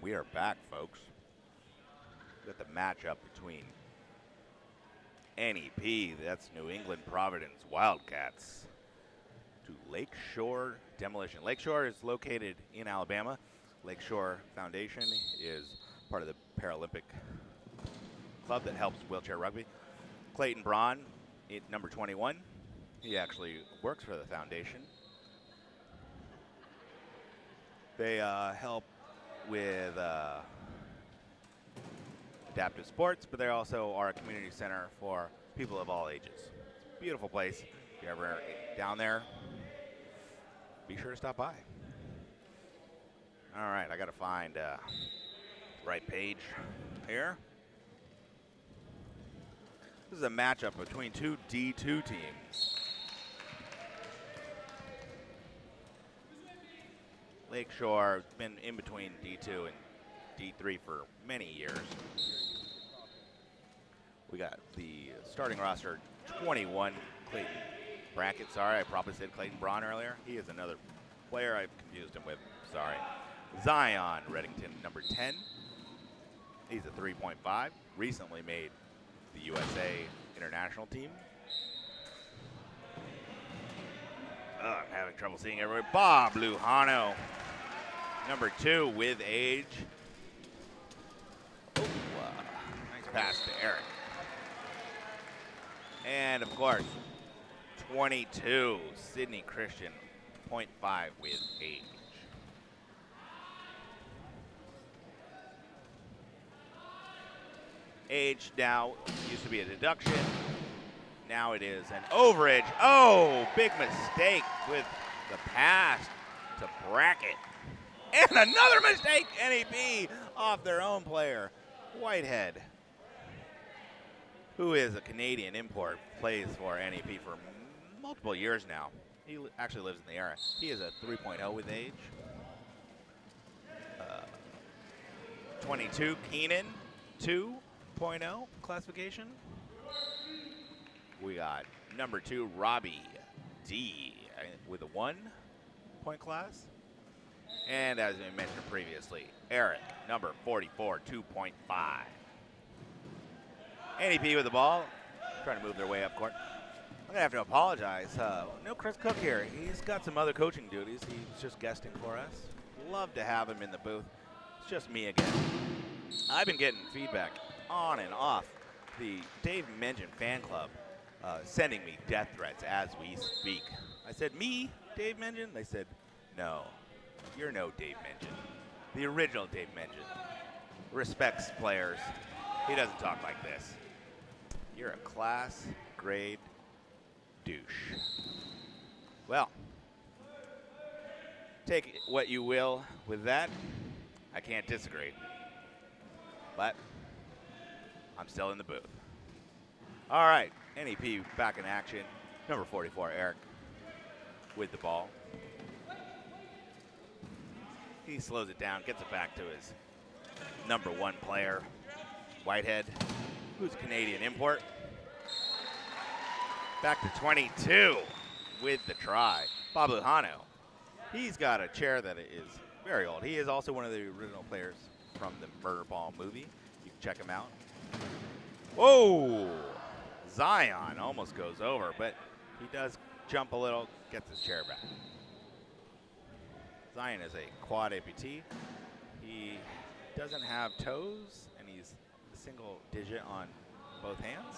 We are back, folks. Got the matchup between NEP, that's New England Providence Wildcats, to Lakeshore Demolition. Lakeshore is located in Alabama. Lakeshore Foundation is part of the Paralympic club that helps wheelchair rugby. Clayton Braun, number 21, he actually works for the foundation. They help with adaptive sports, but they also are a community center for people of all ages. It's a beautiful place. If you're ever down there, be sure to stop by. All right, I got to find the right page here. This is a matchup between two D2 teams. Lakeshore has been in between D2 and D3 for many years. We got the starting roster, 21, Clayton Brackett. Sorry, I probably said Clayton Braun earlier. He is another player I've confused him with. Sorry. Zion Reddington, number 10. He's a 3.5. Recently made the USA international team. I'm having trouble seeing everybody. Bob Lujano, number 2 with age. Oh, nice pass to Eric. And of course, 22, Sydney Christian, 0.5 with age. Age now used to be a deduction. Now it is an overage. Oh, big mistake with the pass to Brackett. And another mistake, NEP off their own player, Whitehead, who is a Canadian import, plays for NEP for multiple years now. He actually lives in the area. He is a 3.0 with age. 22, Keenan, 2.0 classification. We got number 2, Robbie D, with a 1-point class. And as I mentioned previously, Eric, number 44, 2.5. NEP with the ball, trying to move their way up court. I'm going to have to apologize. No Chris Cook here. He's got some other coaching duties. He's just guesting for us. Love to have him in the booth. It's just me again. I've been getting feedback on and off the Dave Mengen fan club, sending me death threats as we speak. I said, me, Dave Mengen? They said, no, you're no Dave Mengen. The original Dave Mengen respects players. He doesn't talk like this. You're a class grade douche. Well, take what you will with that. I can't disagree. But I'm still in the booth. All right, NEP back in action. Number 44, Eric, with the ball. He slows it down, gets it back to his number 1 player, Whitehead, who's a Canadian import. Back to 22 with the try. Bob Lujano, he's got a chair that is very old. He is also one of the original players from the Murder Ball movie. You can check him out. Whoa! Zion almost goes over, but he does jump a little, gets his chair back. Zion is a quad amputee. He doesn't have toes, and he's a single digit on both hands.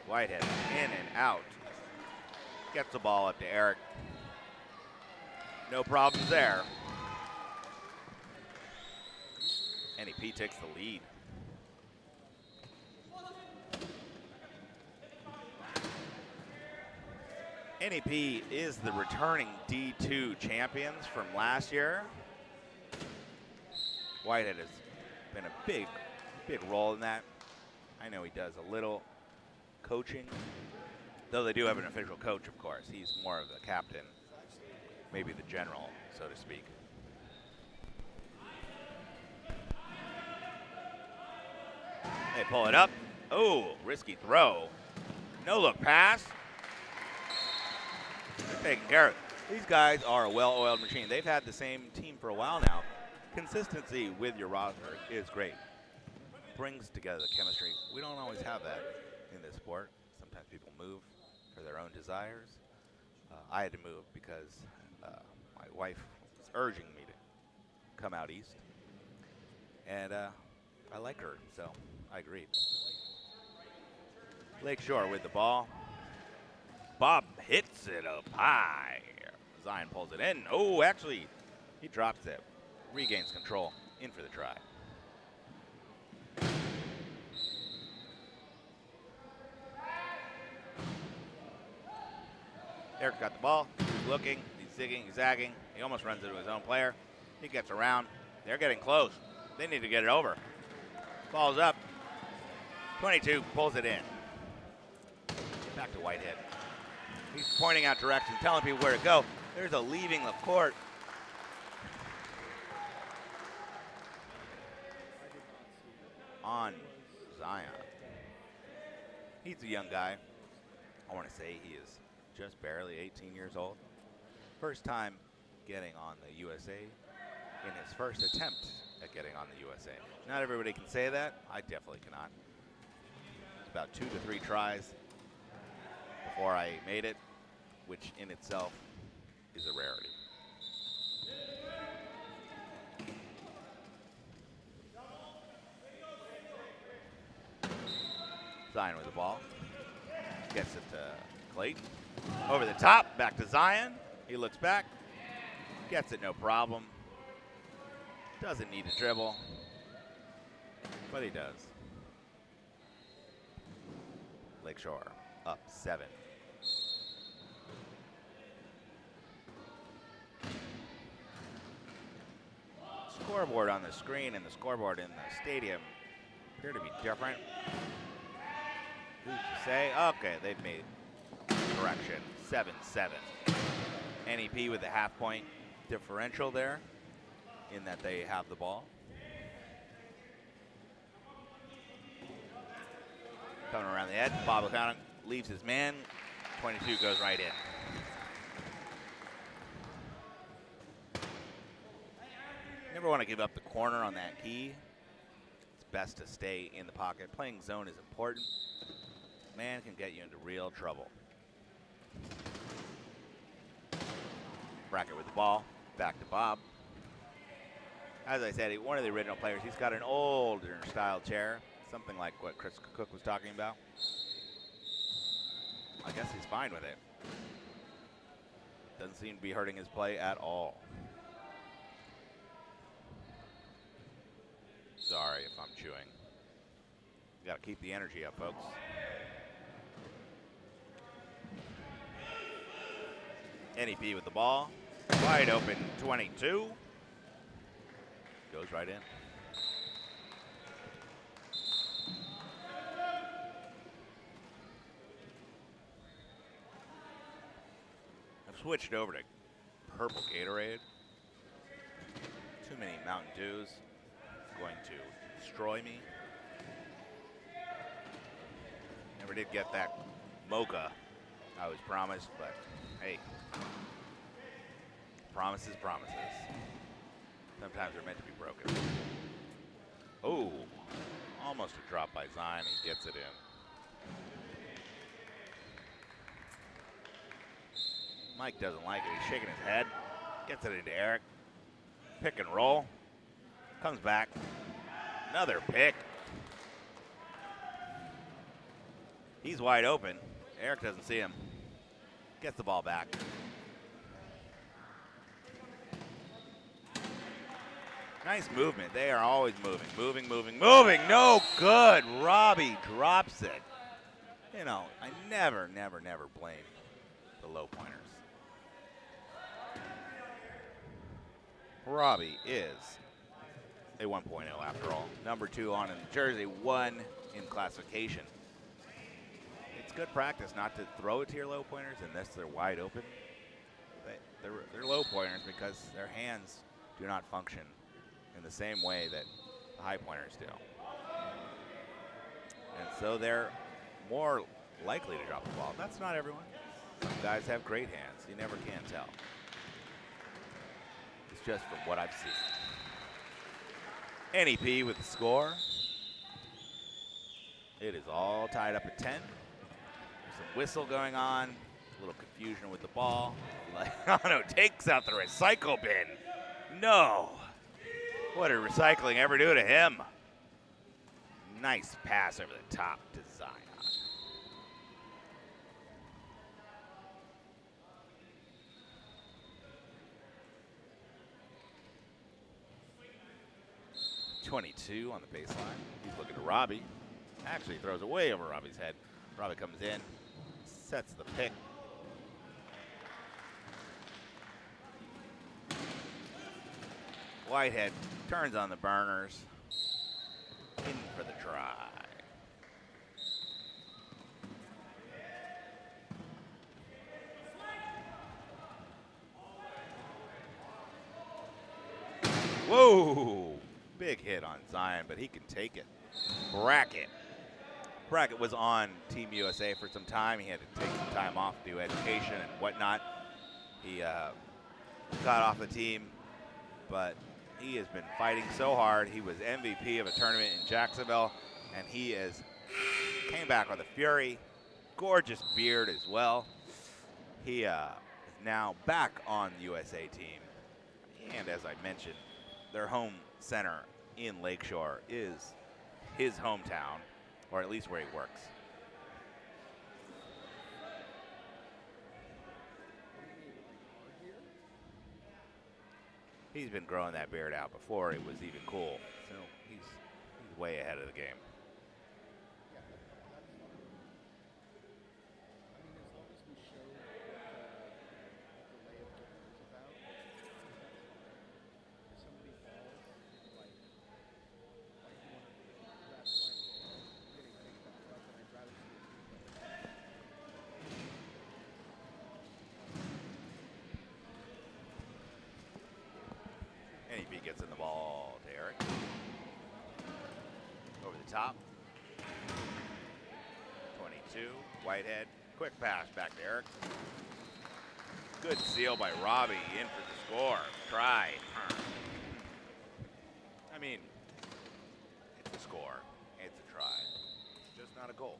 Whitehead in and out. Gets the ball up to Eric. No problems there. NEP takes the lead. NEP is the returning D2 champions from last year. Whitehead has been a big role in that. I know he does a little coaching, though they do have an official coach, of course. He's more of the captain, maybe the general, so to speak. They pull it up. Oh, risky throw. No look pass. taken care of. These guys are a well-oiled machine. They've had the same team for a while now. Consistency with your roster is great. Brings together the chemistry. We don't always have that in this sport. Sometimes people move for their own desires. I had to move because my wife was urging me to come out east. And I like her, so I agreed. Lakeshore with the ball. Bob hits it up high. Zion pulls it in. Oh, actually, he drops it. Regains control. In for the try. Eric got the ball. He's looking. He's zigging. He's zagging. He almost runs into his own player. He gets around. They're getting close. They need to get it over. Ball's up. 22 pulls it in. Back to Whitehead. He's pointing out directions, telling people where to go. There's a leaving the court. On Zion. He's a young guy. I want to say he is just barely 18 years old. First time getting on the USA in his first attempt at getting on the USA. Not everybody can say that. I definitely cannot. It's about 2 to 3 tries before I made it, which in itself is a rarity. Zion with the ball. Gets it to Clayton. Over the top, back to Zion. He looks back. Gets it no problem. Doesn't need to dribble, but he does. Lakeshore up 7. Scoreboard on the screen and the scoreboard in the stadium appear to be different. Who's to say? Okay, they've made correction. 7-7. NEP with a half-point differential there in that they have the ball. Coming around the edge, Bob O'Connor leaves his man. 22 goes right in. Never want to give up the corner on that key. It's best to stay in the pocket. Playing zone is important. Man can get you into real trouble. Brackett with the ball. Back to Bob. As I said, one of the original players. He's got an older style chair. Something like what Chris Cook was talking about. I guess he's fine with it. Doesn't seem to be hurting his play at all. Sorry if I'm chewing. You gotta keep the energy up, folks. NEP with the ball. Wide open 22. Goes right in. I've switched over to purple Gatorade. Too many Mountain Dews. Going to destroy me. Never did get that mocha I was promised, but hey, promises. Sometimes they're meant to be broken. Oh, almost a drop by Zion. He gets it in. Mike doesn't like it. He's shaking his head. Gets it into Eric. Pick and roll. Comes back. Another pick. He's wide open. Eric doesn't see him. Gets the ball back. Nice movement. They are always moving. Moving. No good. Robbie drops it. You know, I never blame the low pointers. Robbie is a 1.0 after all. Number 2 on in the jersey, 1 in classification. It's good practice not to throw it to your low pointers unless they're wide open. They're low pointers because their hands do not function in the same way that the high pointers do. And so they're more likely to drop the ball. That's not everyone. Some guys have great hands. You never can tell. It's just from what I've seen. NEP with the score. It is all tied up at 10. There's some whistle going on. A little confusion with the ball. Laiano takes out the recycle bin. No. What did recycling ever do to him? Nice pass over the top to Zion. .22 on the baseline. He's looking to Robbie. Actually throws it way over Robbie's head. Robbie comes in, sets the pick. Whitehead turns on the burners. In for the try. Whoa! Big hit on Zion, but he can take it. Brackett. Brackett was on Team USA for some time. He had to take some time off to do education and whatnot. He got off the team, but he has been fighting so hard. He was MVP of a tournament in Jacksonville, and he came back with a fury. Gorgeous beard as well. He is now back on the USA team. And as I mentioned, their home center in Lakeshore is his hometown, or at least where he works. He's been growing that beard out before it was even cool, so he's way ahead of the game. NEP gets in the ball to Eric. Over the top. 22, Whitehead. Quick pass back to Eric. Good seal by Robbie, in for the score. Try. I mean, it's a score. It's a try. It's just not a goal.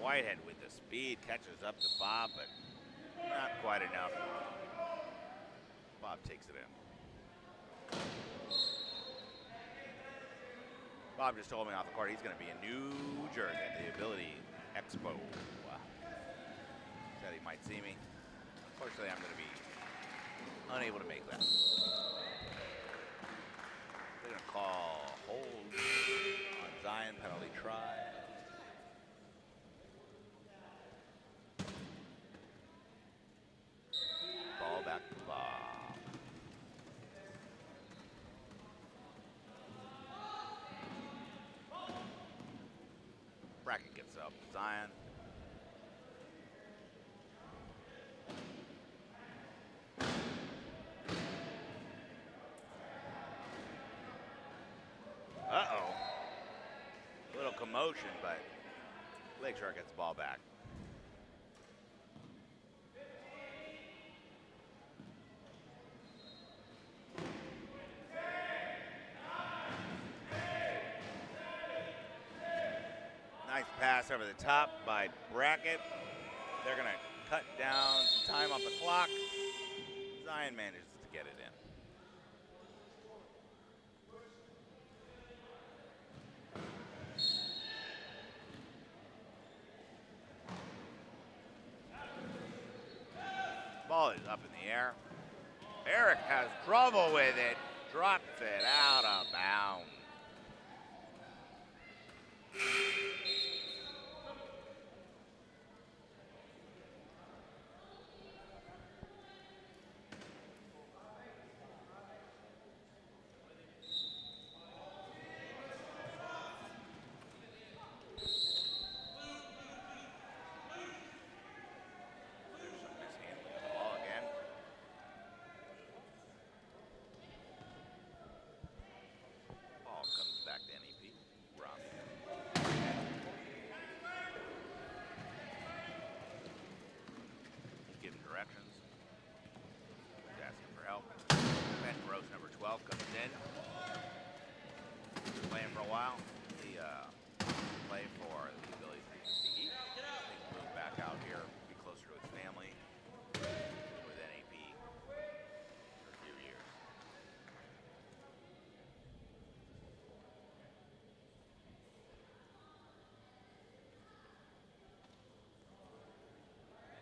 Whitehead with the speed catches up to Bob, but not quite enough. Bob takes it in. Bob just told me off the court he's going to be in New Jersey at the Ability Expo. Said he might see me. Unfortunately, I'm going to be unable to make that. They're going to call hold on Zion, penalty try. Ball back to Bob. Brackett gets up. Zion. Uh-oh. A little commotion, but Lakeshore gets the ball back. Nice pass over the top by Brackett. They're going to cut down some time off the clock. Zion manages to get it in. Ball is up in the air. Eric has trouble with it. Drops it out of bounds. in. Playing for a while. He played for the ability to he moved back out here, be closer to his family with NEP for a few years.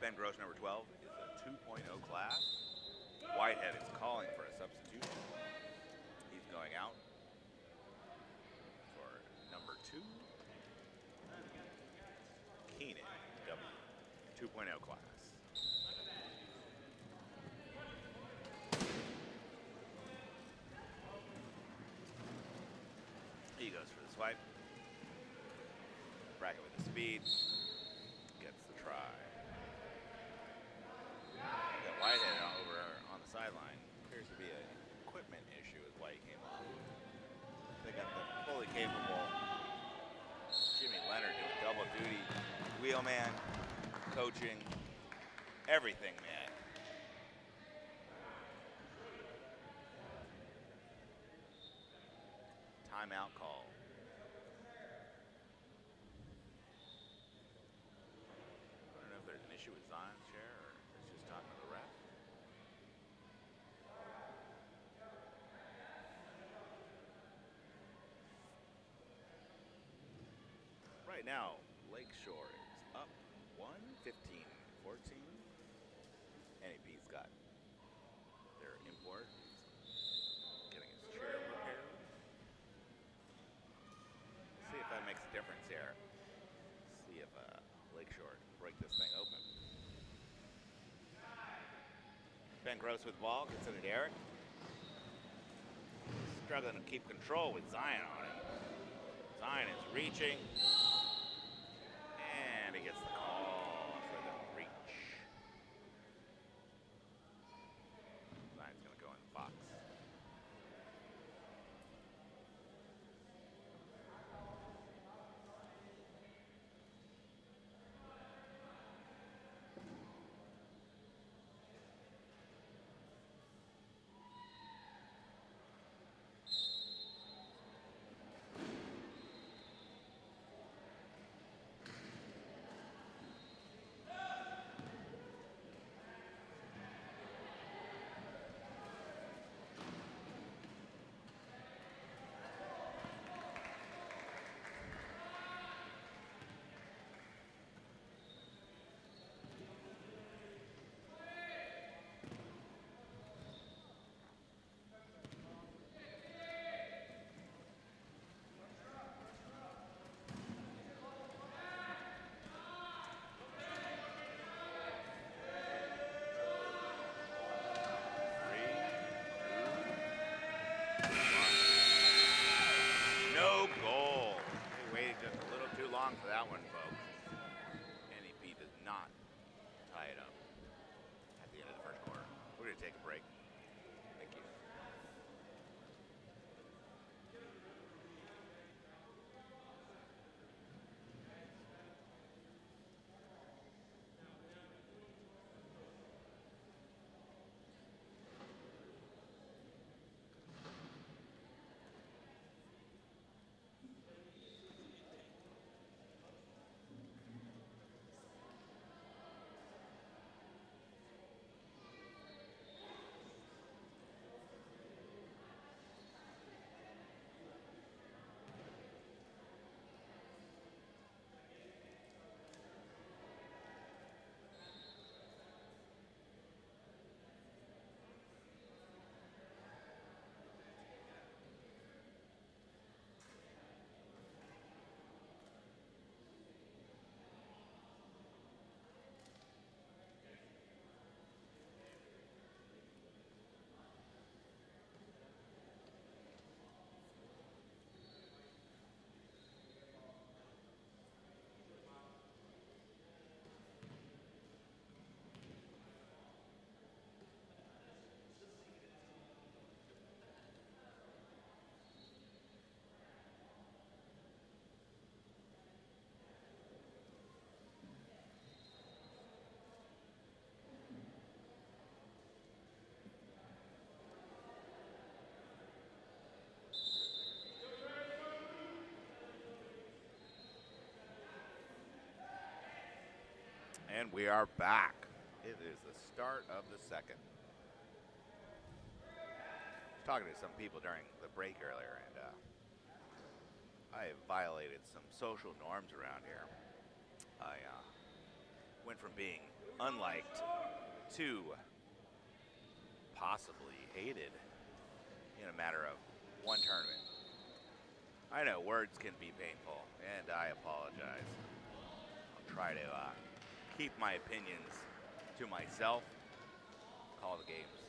Ben Gross, number 12, is a 2.0 class. Whitehead is calling for a substitution. He's going out for number 2. Keenan, W, 2.0 class. He goes for the swipe. Bracket with the speed. Gets the try. Got Whitehead over on the sideline. Appears to be an equipment issue is why he came off. They got the fully capable Jimmy Leonard doing double duty. Wheelman, coaching, everything, man. Timeout call. I don't know if there's an issue with Zion's chair or it's just talking to the ref. Right now, Lakeshore is up 15-14. NEP's got their import. He's getting his chair repaired. See if that makes a difference here. See if Lakeshore can break this thing open. Ben Gross with the ball, gets it to Eric. Struggling to keep control with Zion on it. Zion is reaching. And he gets the call for the reach. Zion's going to go in the box. For that one, folks. NEP does not tie it up at the end of the first quarter. We're going to take a break. Thank you. And we are back. It is the start of the second. I was talking to some people during the break earlier, and I have violated some social norms around here. I went from being unliked to possibly hated in a matter of one tournament. I know words can be painful, and I apologize. I'll try to keep my opinions to myself, call the games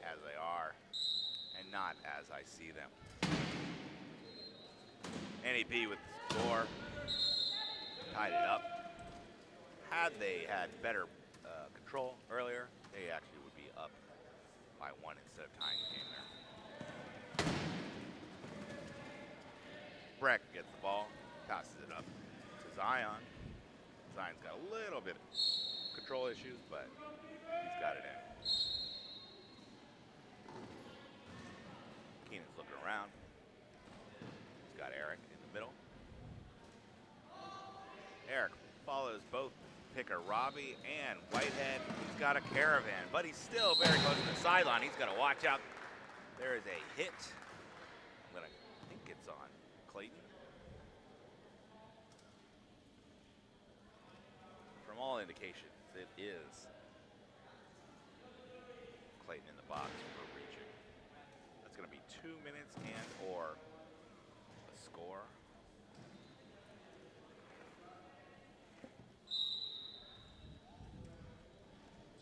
as they are, and not as I see them. NEP with the score, tied it up. Had they had better control earlier, they actually would be up by one instead of tying the game there. Breck gets the ball, passes it up to Zion. Zion's got a little bit of control issues, but he's got it in. Keenan's looking around. He's got Eric in the middle. Eric follows both picker Robbie and Whitehead. He's got a caravan, but he's still very close to the sideline. He's got to watch out. There is a hit. I think it's on Clayton. From all indications, it is Clayton in the box for reaching. That's going to be 2 minutes and or a score.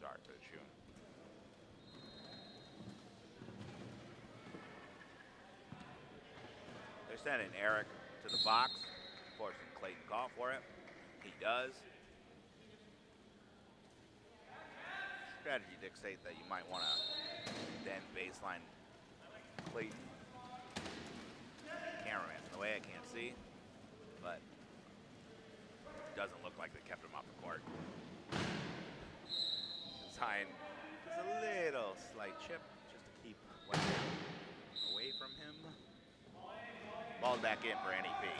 Sorry for the tune. They're sending Eric to the box, forcing Clayton to call for it. He does. Strategy dictates that you might want to then baseline Clayton. Cameraman's in the way, I can't see, but it doesn't look like they kept him off the court. Zion is a little slight chip just to keep Whitehead away from him. Ball's back in for NEP.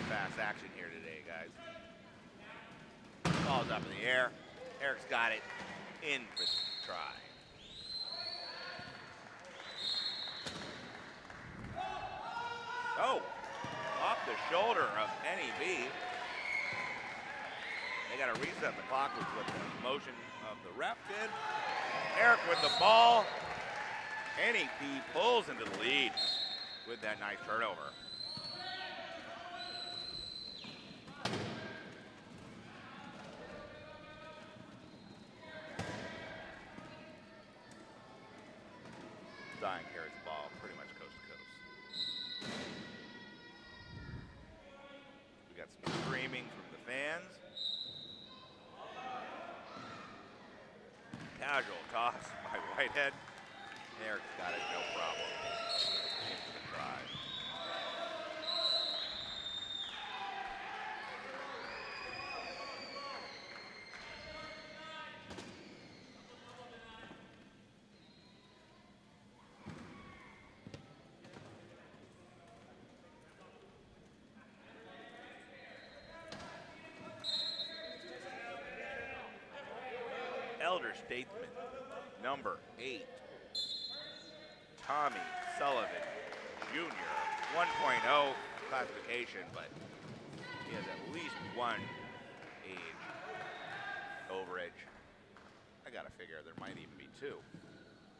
Fast action here today, guys. Ball's up in the air. Eric's got it in for the try. Oh, off the shoulder of NEP. They got to reset the clock with what the motion of the ref did. Eric with the ball. NEP pulls into the lead with that nice turnover. Zion carries the ball pretty much coast to coast. We got some screaming from the fans. Casual toss by Whitehead. Eric's got it, no problem. Into the try. Elder statesman, number 8, Tommy Sullivan Jr., 1.0 classification, but he has at least one age overage. I gotta figure there might even be 2.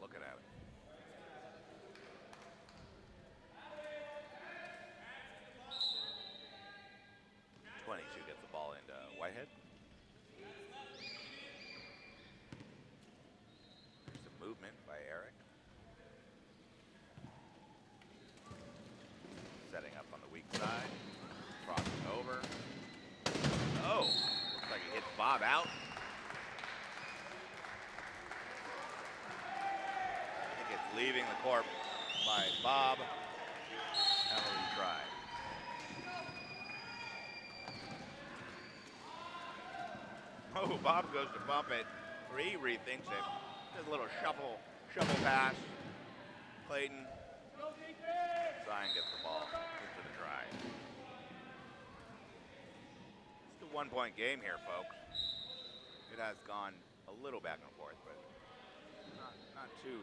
Looking at it. '22 gets the ball into Whitehead. Movement by Eric. Setting up on the weak side. Crossing over. Oh, looks like he hits Bob out. I think it's leaving the court by Bob. Penalty try. Oh, Bob goes to bump it. He rethinks it. A little shuffle pass. Clayton. Zion gets the ball into the drive. Still It's a 1-point game here, folks. It has gone a little back and forth, but not too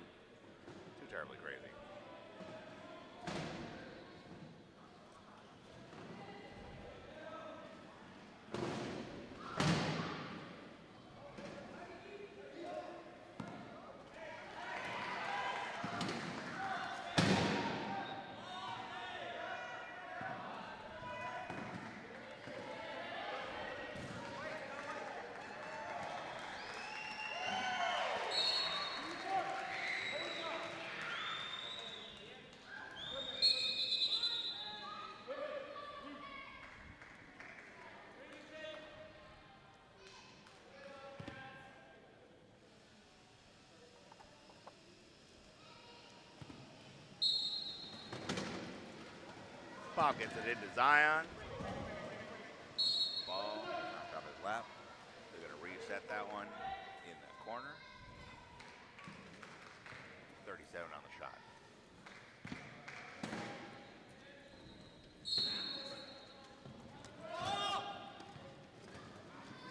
terribly crazy. Bob gets it into Zion. Ball knocked off his lap. They're going to reset that one in the corner. 37 on the shot.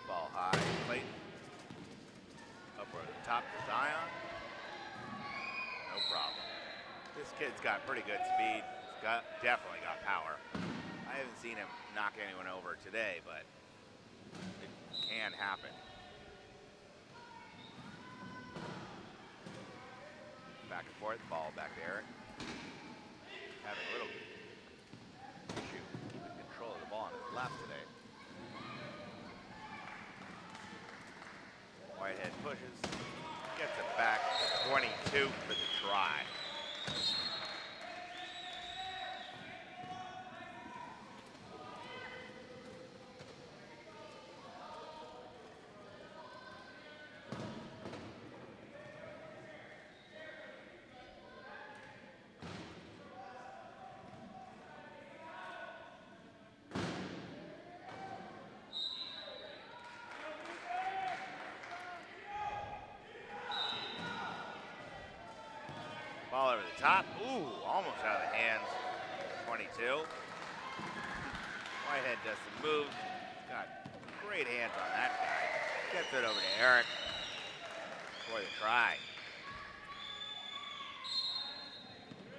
Ball high, Clayton. Up over the top to Zion. No problem. This kid's got pretty good speed. Definitely got power. I haven't seen him knock anyone over today, but it can happen. Back and forth, ball back to Eric. Having a little issue keeping control of the ball on his left today. Whitehead pushes, gets it back to 22 for the try. Ball over the top. Ooh, almost out of the hands. 22. Whitehead does some moves. He's got great hands on that guy. Gets it over to Eric for the try.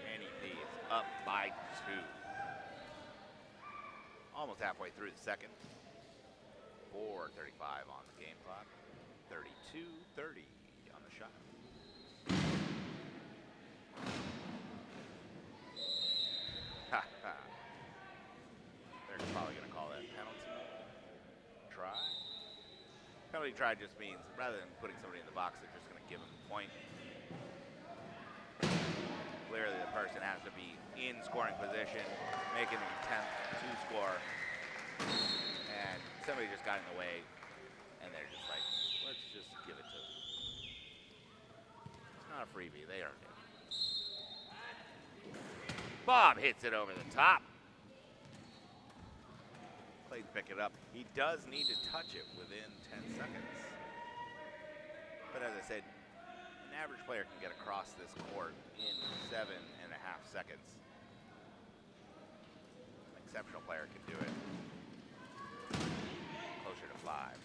NEP is up by 2. Almost halfway through the second. 4:35 on the game clock. 32-30 on the shot. They're probably going to call that penalty try. Penalty try just means rather than putting somebody in the box, they're just going to give them the point. Clearly, the person has to be in scoring position, making an attempt to score, and somebody just got in the way, and they're just like, let's just give it to them. It's not a freebie. They earned it. Bob hits it over the top. Clayton pick it up. He does need to touch it within 10 seconds. But as I said, an average player can get across this court in 7.5 seconds. An exceptional player can do it closer to 5.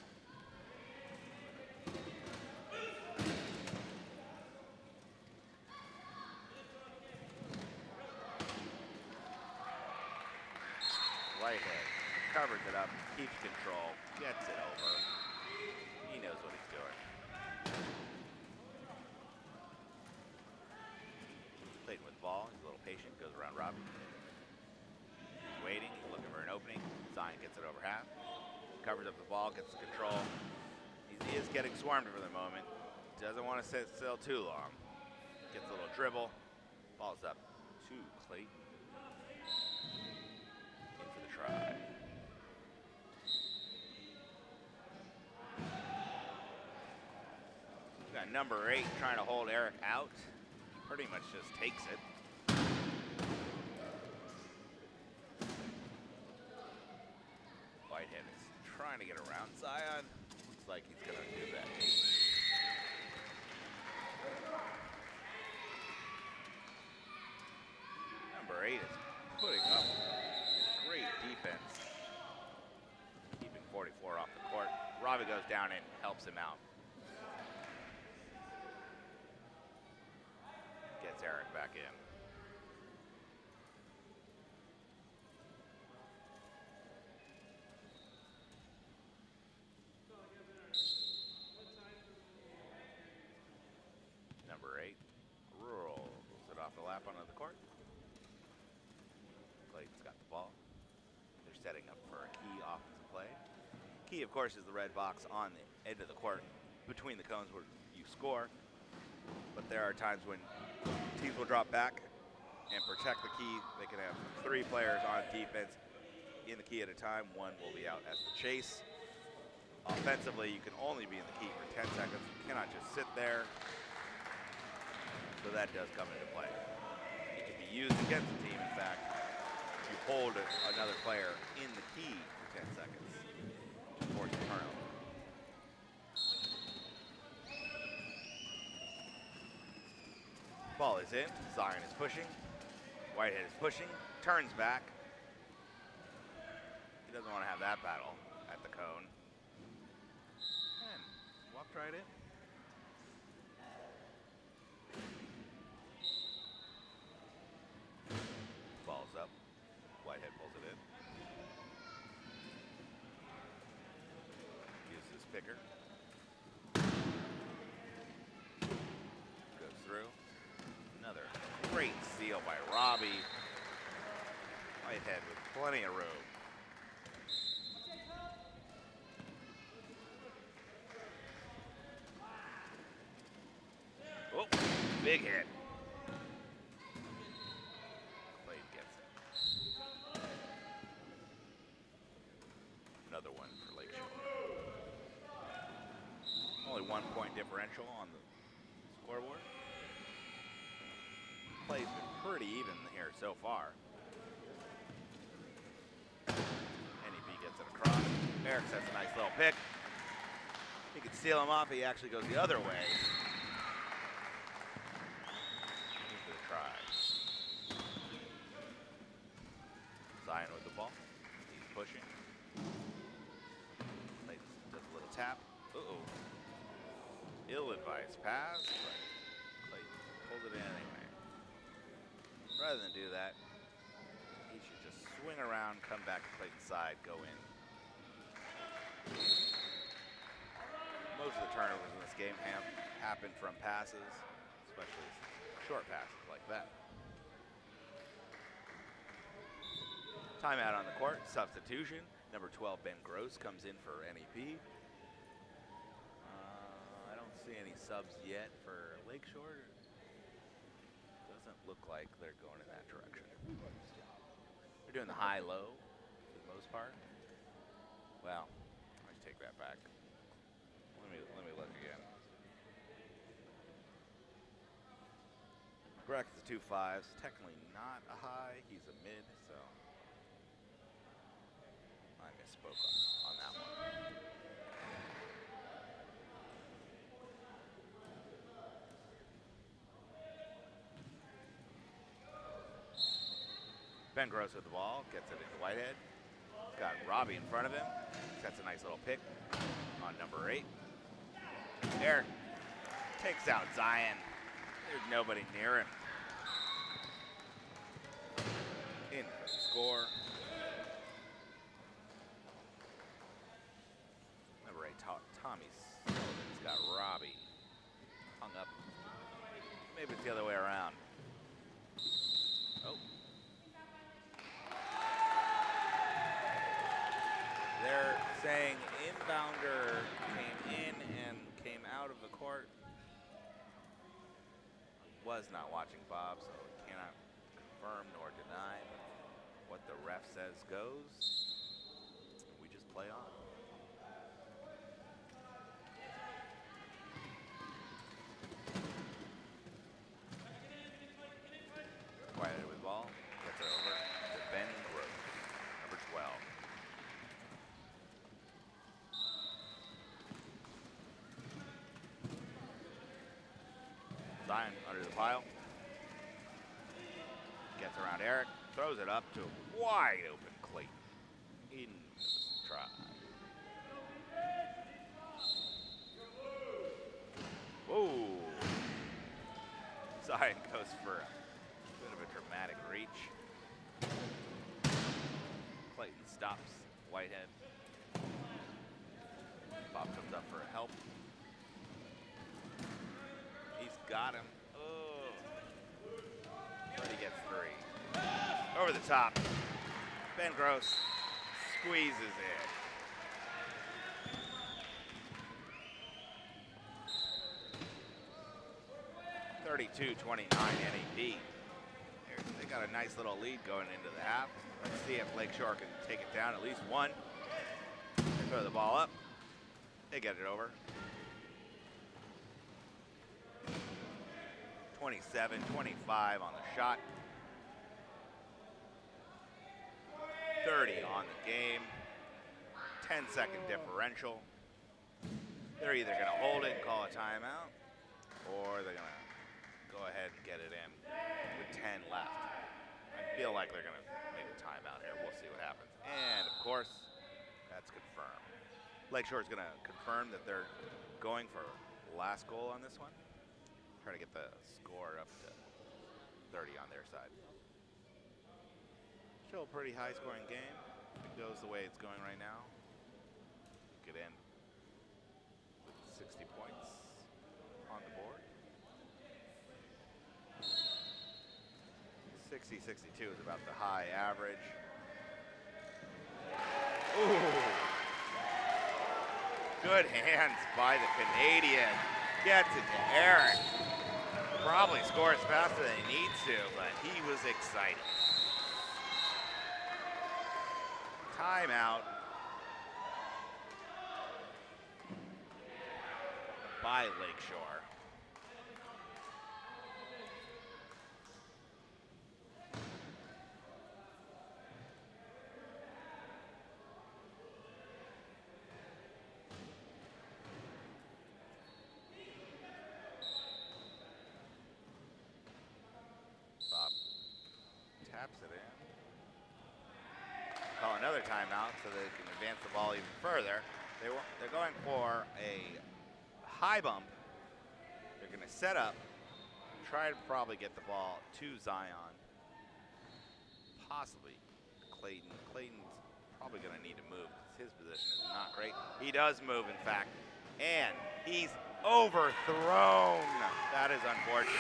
Whitehead covers it up, keeps control, gets it over. He knows what he's doing. Clayton with the ball, he's a little patient, goes around Robbie. He's waiting, he's looking for an opening. Zion gets it over half, covers up the ball, gets the control. He is getting swarmed for the moment. Doesn't want to sit still too long. Gets a little dribble, ball's up to Clayton. Try. We've got number 8 trying to hold Eric out. He pretty much just takes it. Whitehead is trying to get around Zion. Looks like he's going to do that. Number 8 is putting up great defense, keeping 41 44 off the court. Robbie goes down and helps him out. Gets Eric back in. Number 8, rolls it off the lap onto the court. Clayton's got the ball. They're setting up for a key offensive play. Key, of course, is the red box on the edge of the court between the cones where you score. But there are times when teams will drop back and protect the key. They can have 3 players on defense in the key at a time. 1 will be out as the chase. Offensively, you can only be in the key for 10 seconds. You cannot just sit there. So that does come into play. It can be used against the team, in fact. You hold another player in the key for 10 seconds to force a turnover. Ball is in. Zion is pushing. Whitehead is pushing. Turns back. He doesn't want to have that battle at the cone. And walked right in. Ball's up. Whitehead pulls it in. Uses his picker. Goes through. Another great steal by Robbie. Whitehead with plenty of room. Oh, big hit. Clayton gets it. Another one for Lakeshore. Only 1 point differential on the scoreboard. Play's been pretty even here so far. NEP gets it across. Eric sets a nice little pick. He could steal him off. He actually goes the other way. Into the try. Zion with the ball. He's pushing. Does a little tap. Uh-oh. Ill-advised pass, but Clayton pulled it in anyway. Rather than do that, he should just swing around, come back to Clayton's side, go in. Most of the turnovers in this game happen from passes, especially short passes like that. Timeout on the court, substitution. Number 12, Ben Gross, comes in for NEP. I don't see any subs yet for Lakeshore. Doesn't look like they're going in that direction. They're doing the high-low for the most part. Well, I take that back. Let me look again. Breck is 2 5s. Technically not a high. He's a mid, so I misspoke on that one. Ben Gross with the ball, gets it into Whitehead. He's got Robbie in front of him. Sets a nice little pick on number 8. Eric takes out Zion. There's nobody near him. In for the score. Number 8, Tommy Sullivan's got Robbie hung up. Maybe it's the other way around. Oh. They're saying inbounder came in and came out of the court. Was not watching Bob, so we cannot confirm nor deny what the ref says goes. We just play on. Quiet with the ball, gets it over to Ben Gross, number 12. Zion under the pile. Gets around Eric, throws it up to a wide open Clayton. In the try. outside and goes for a bit of a dramatic reach. Clayton stops Whitehead. Bob comes up for a help. He's got him. Oh. But he gets 3. Over the top. Ben Gross squeezes in. 32-29 NEP. They got a nice little lead going into the half. Let's see if Lakeshore can take it down at least one. They throw the ball up. They get it over. 27-25 on the shot. 30 on the game. 10-second differential. They're either going to hold it and call a timeout, or they're going to go ahead and get it in with 10 left. I feel like they're going to make a timeout here. We'll see what happens. And, of course, that's confirmed. Lakeshore's going to confirm that they're going for last goal on this one. Try to get the score up to 30 on their side. Still a pretty high-scoring game. If it goes the way it's going right now, we could end with 60 points on the board. 60-62 is about the high average. Ooh. Good hands by the Canadian. Gets it to Eric. Probably scores faster than he needs to, but he was excited. Timeout by Lakeshore. Bob taps it in. Call another timeout so they can advance the ball even further. They're going for a high bump. They're going to set up, try to probably get the ball to Zion. Possibly Clayton. Clayton's probably going to need to move because his position is not great. He does move, in fact, and he's overthrown. That is unfortunate.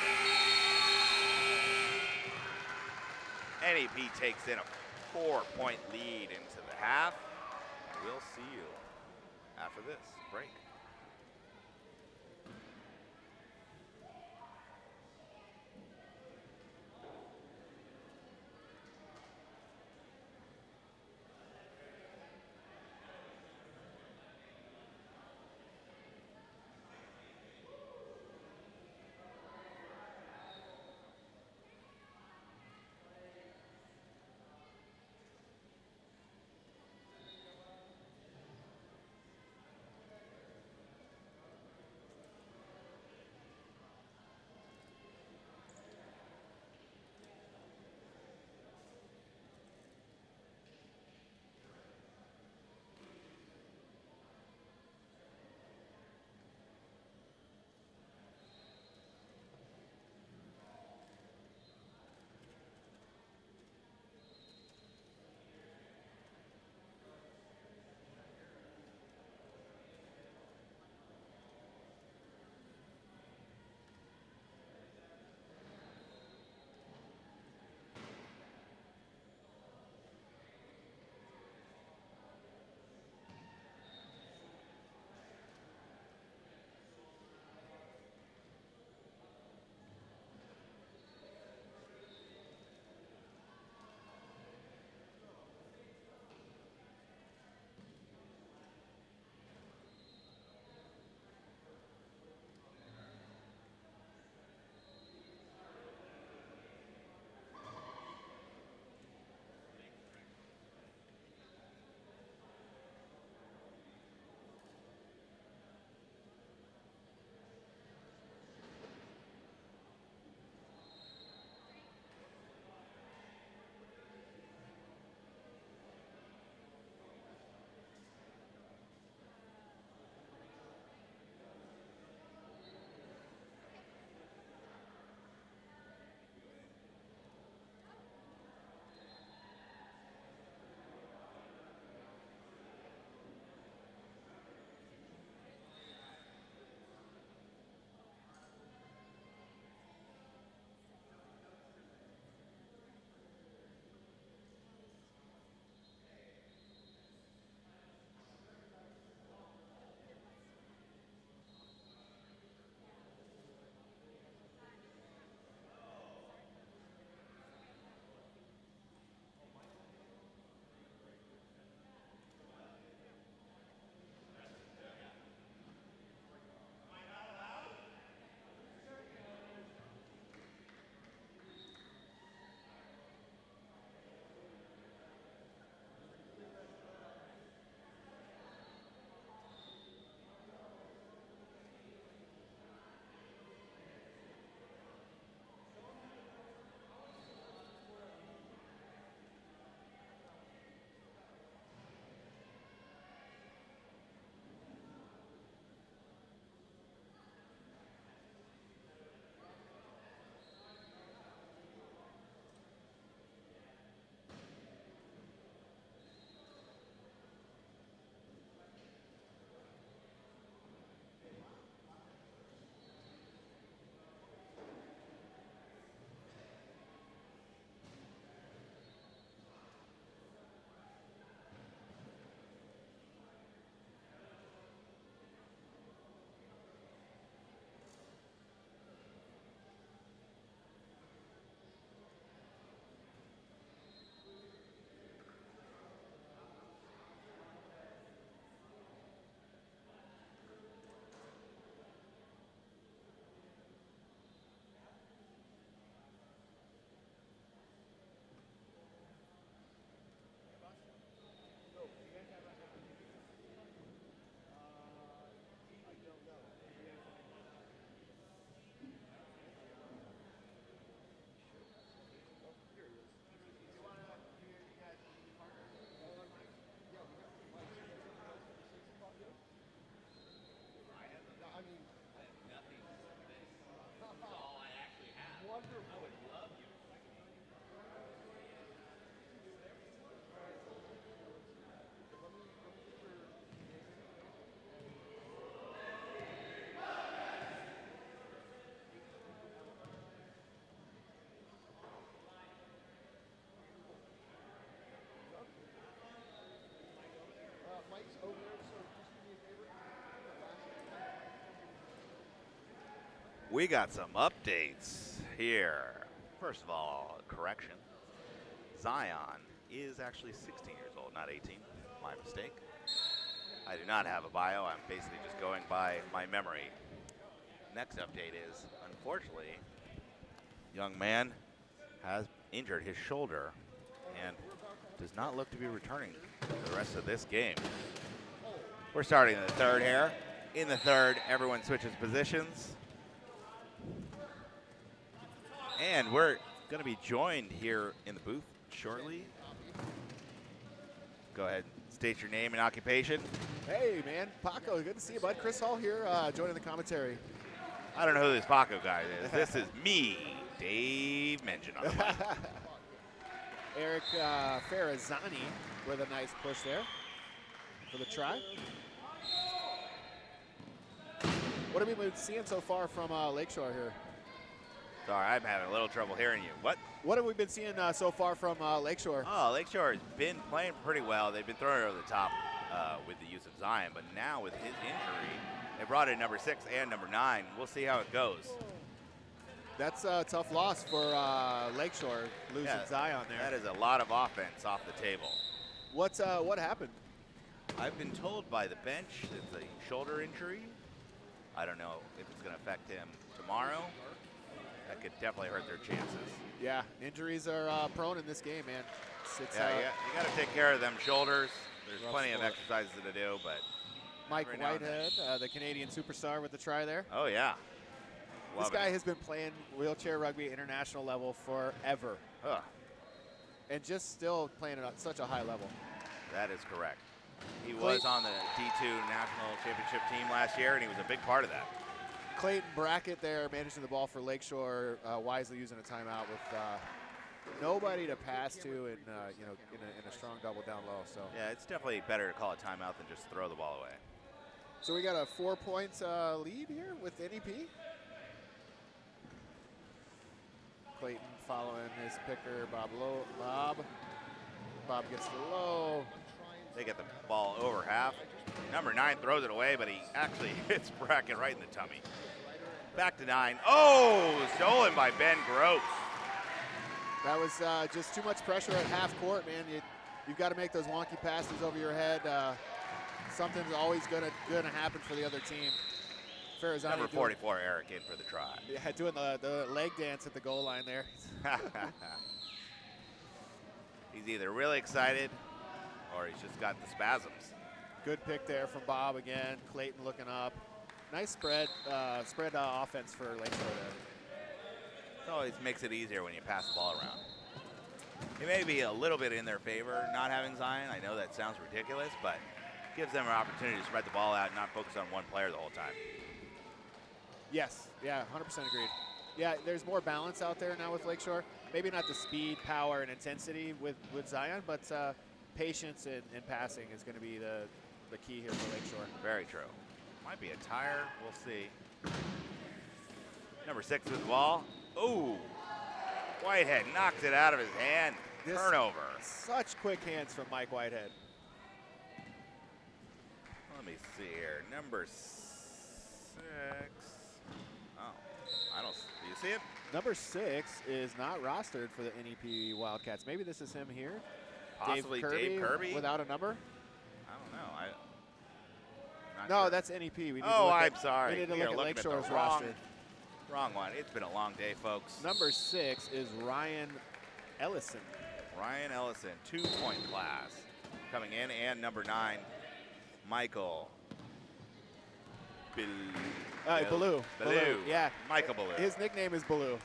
NEP takes in a 4-point lead into the half. We'll see you after this break. We got some updates here. First of all, correction. Zion is actually 16 years old, not 18. My mistake. I do not have a bio. I'm basically just going by my memory. Next update is, unfortunately, young man has injured his shoulder and does not look to be returning for the rest of this game. We're starting in the third here. In the third, everyone switches positions. And we're going to be joined here in the booth shortly. Go ahead, state your name and occupation. Hey, man, Paco, good to see you, bud. Chris Hall here, joining the commentary. I don't know who this Paco guy is. This is me, Dave Mention on the mic. Eric Ferrazzani with a nice push there for the try. What have we been seeing so far from Lakeshore here? Sorry, I'm having a little trouble hearing you. What have we been seeing so far from Lakeshore? Oh, Lakeshore has been playing pretty well. They've been throwing it over the top with the use of Zion, but now with his injury, they brought in number 6 and number 9. We'll see how it goes. That's a tough loss for Lakeshore, losing Zion there. That is a lot of offense off the table. What happened? I've been told by the bench it's a shoulder injury. I don't know if it's going to affect him tomorrow. That could definitely hurt their chances. Yeah, injuries are prone in this game, man. You got to take care of them shoulders. There's plenty of exercises to do, but Mike Whitehead, the Canadian superstar with the try there. Oh, yeah. This guy has been playing wheelchair rugby at international level forever. And just still playing at such a high level. That is correct. He was on the D2 National Championship team last year, and he was a big part of that. Clayton Brackett there managing the ball for Lakeshore, wisely using a timeout with nobody to pass to, and in a strong double down low. So yeah, it's definitely better to call a timeout than just throw the ball away. So we got a 4-point lead here with NEP. Clayton following his picker, Bob gets the low. They get the ball over half. Number 9 throws it away, but he actually hits Brackett right in the tummy. Back to 9. Oh, stolen by Ben Gross. That was just too much pressure at half court, man. You've got to make those wonky passes over your head. Something's always gonna happen for the other team. Ferrazzani Number 44, Eric, in for the try. Yeah, doing the leg dance at the goal line there. He's either really excited or he's just got the spasms. Good pick there from Bob again. Clayton looking up. Nice spread offense for Lakeshore there. It always makes it easier when you pass the ball around. It may be a little bit in their favor not having Zion. I know that sounds ridiculous, but gives them an opportunity to spread the ball out and not focus on one player the whole time. Yes, yeah, 100% agreed. Yeah, there's more balance out there now with Lakeshore. Maybe not the speed, power, and intensity with Zion, but patience and passing is going to be the key here for Lakeshore. Very true. Might be a tire. We'll see. Number 6 with the ball. Ooh. Whitehead knocks it out of his hand. Turnover. Such quick hands from Mike Whitehead. Let me see here. Number 6. Oh, I don't. Do you see it? Number 6 is not rostered for the NEP Wildcats. Maybe this is him here. Possibly Dave Kirby without a number. I don't know. No, sure. that's NEP. We need I'm sorry. We need to look at Lakeshore's roster. Wrong one. It's been a long day, folks. Number 6 is Ryan Ellison. Ryan Ellison, 2-point class coming in, and number 9, Michael Baloo. Yeah. Michael Baloo. His nickname is Baloo.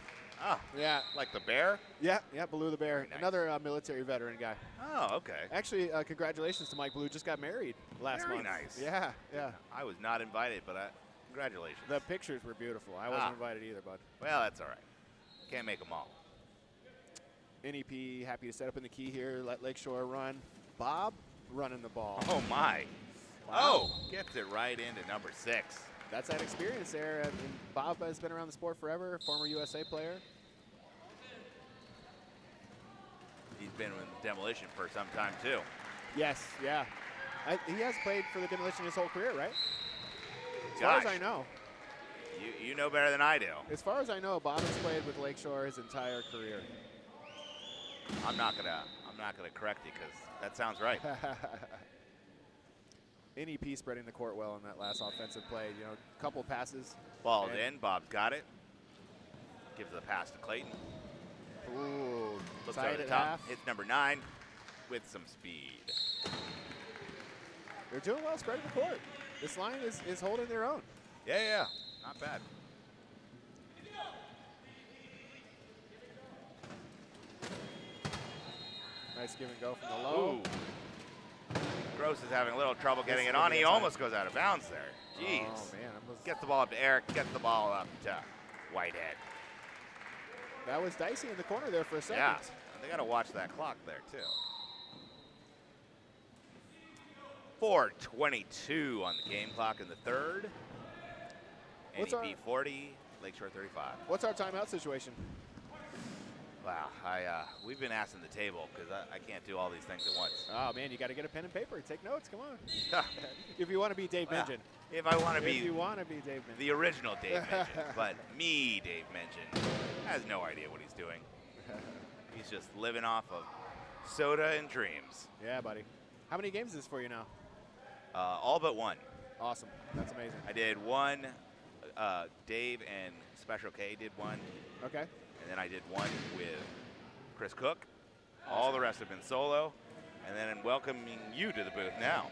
Oh, yeah. Like the bear? Yeah, Baloo the bear. Nice. Another military veteran guy. Oh, okay. Actually, congratulations to Mike Baloo. Just got married last month. Very nice. Yeah. I was not invited, but congratulations. The pictures were beautiful. I wasn't invited either, bud. Well, that's all right. Can't make them all. NEP happy to set up in the key here. Let Lakeshore run. Bob running the ball. Oh, my. Wow. Oh, gets it right into number 6. That's that experience there. I mean, Bob has been around the sport forever, former USA player. He's been with Demolition for some time, too. Yes, yeah. He has played for the Demolition his whole career, right? As far as I know. You know better than I do. As far as I know, Bob has played with Lakeshore his entire career. I'm not gonna correct you because that sounds right. NEP spreading the court well in that last offensive play. You know, couple passes. Ball's in. Bob's got it. Gives the pass to Clayton. Ooh, Looks tight over the at top. half. Hits number 9 with some speed. They're doing well spreading the court. This line is holding their own. Yeah. Not bad. Nice give and go from the low. Ooh. Gross is having a little trouble getting This it is on. gonna be He a almost goes out of bounds there. Jeez. Oh, man. Gets the ball up to Eric. Gets the ball up to Whitehead. That was dicey in the corner there for a second. Yeah. They got to watch that clock there, too. 4:22 on the game clock in the third. What's NEP 40, Lakeshore 35. What's our timeout situation? Wow, we've been asking the table because I can't do all these things at once. Oh, man, you got to get a pen and paper. Take notes. Come on. If you want to be Dave Mengen. If I want to be If you want to be Dave Mengen. the original Dave Mengen, but me, Dave Mengen, has no idea what he's doing. He's just living off of soda and dreams. Yeah, buddy. How many games is this for you now? All but one. Awesome. That's amazing. I did one. Dave and Special K did one. Okay. And then I did one with Chris Cook. All the rest have been solo. And then I'm welcoming you to the booth now.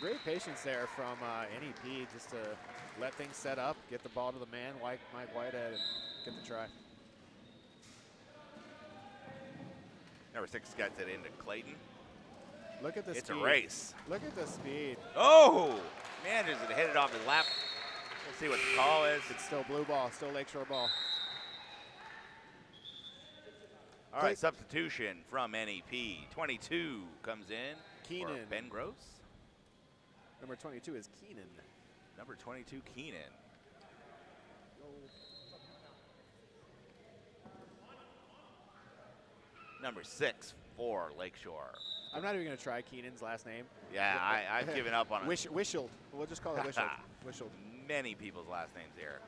Great patience there from NEP just to let things set up, get the ball to the man, Mike Whitehead, and get the try. Number 6 gets it into Clayton. Look at the speed. It's a race. Look at the speed. Oh! Manages to hit it off his lap. We'll see what the call is. It's still blue ball, still Lakeshore ball. All right, substitution from NEP. 22 comes in Keenan. for Ben Gross. Number 22 is Keenan. Number 22, Keenan. Number 6 for Lakeshore. I'm not even going to try Keenan's last name. Yeah, I've given up on it. Wishled. We'll just call it Wishled. Wishled. Many people's last names here.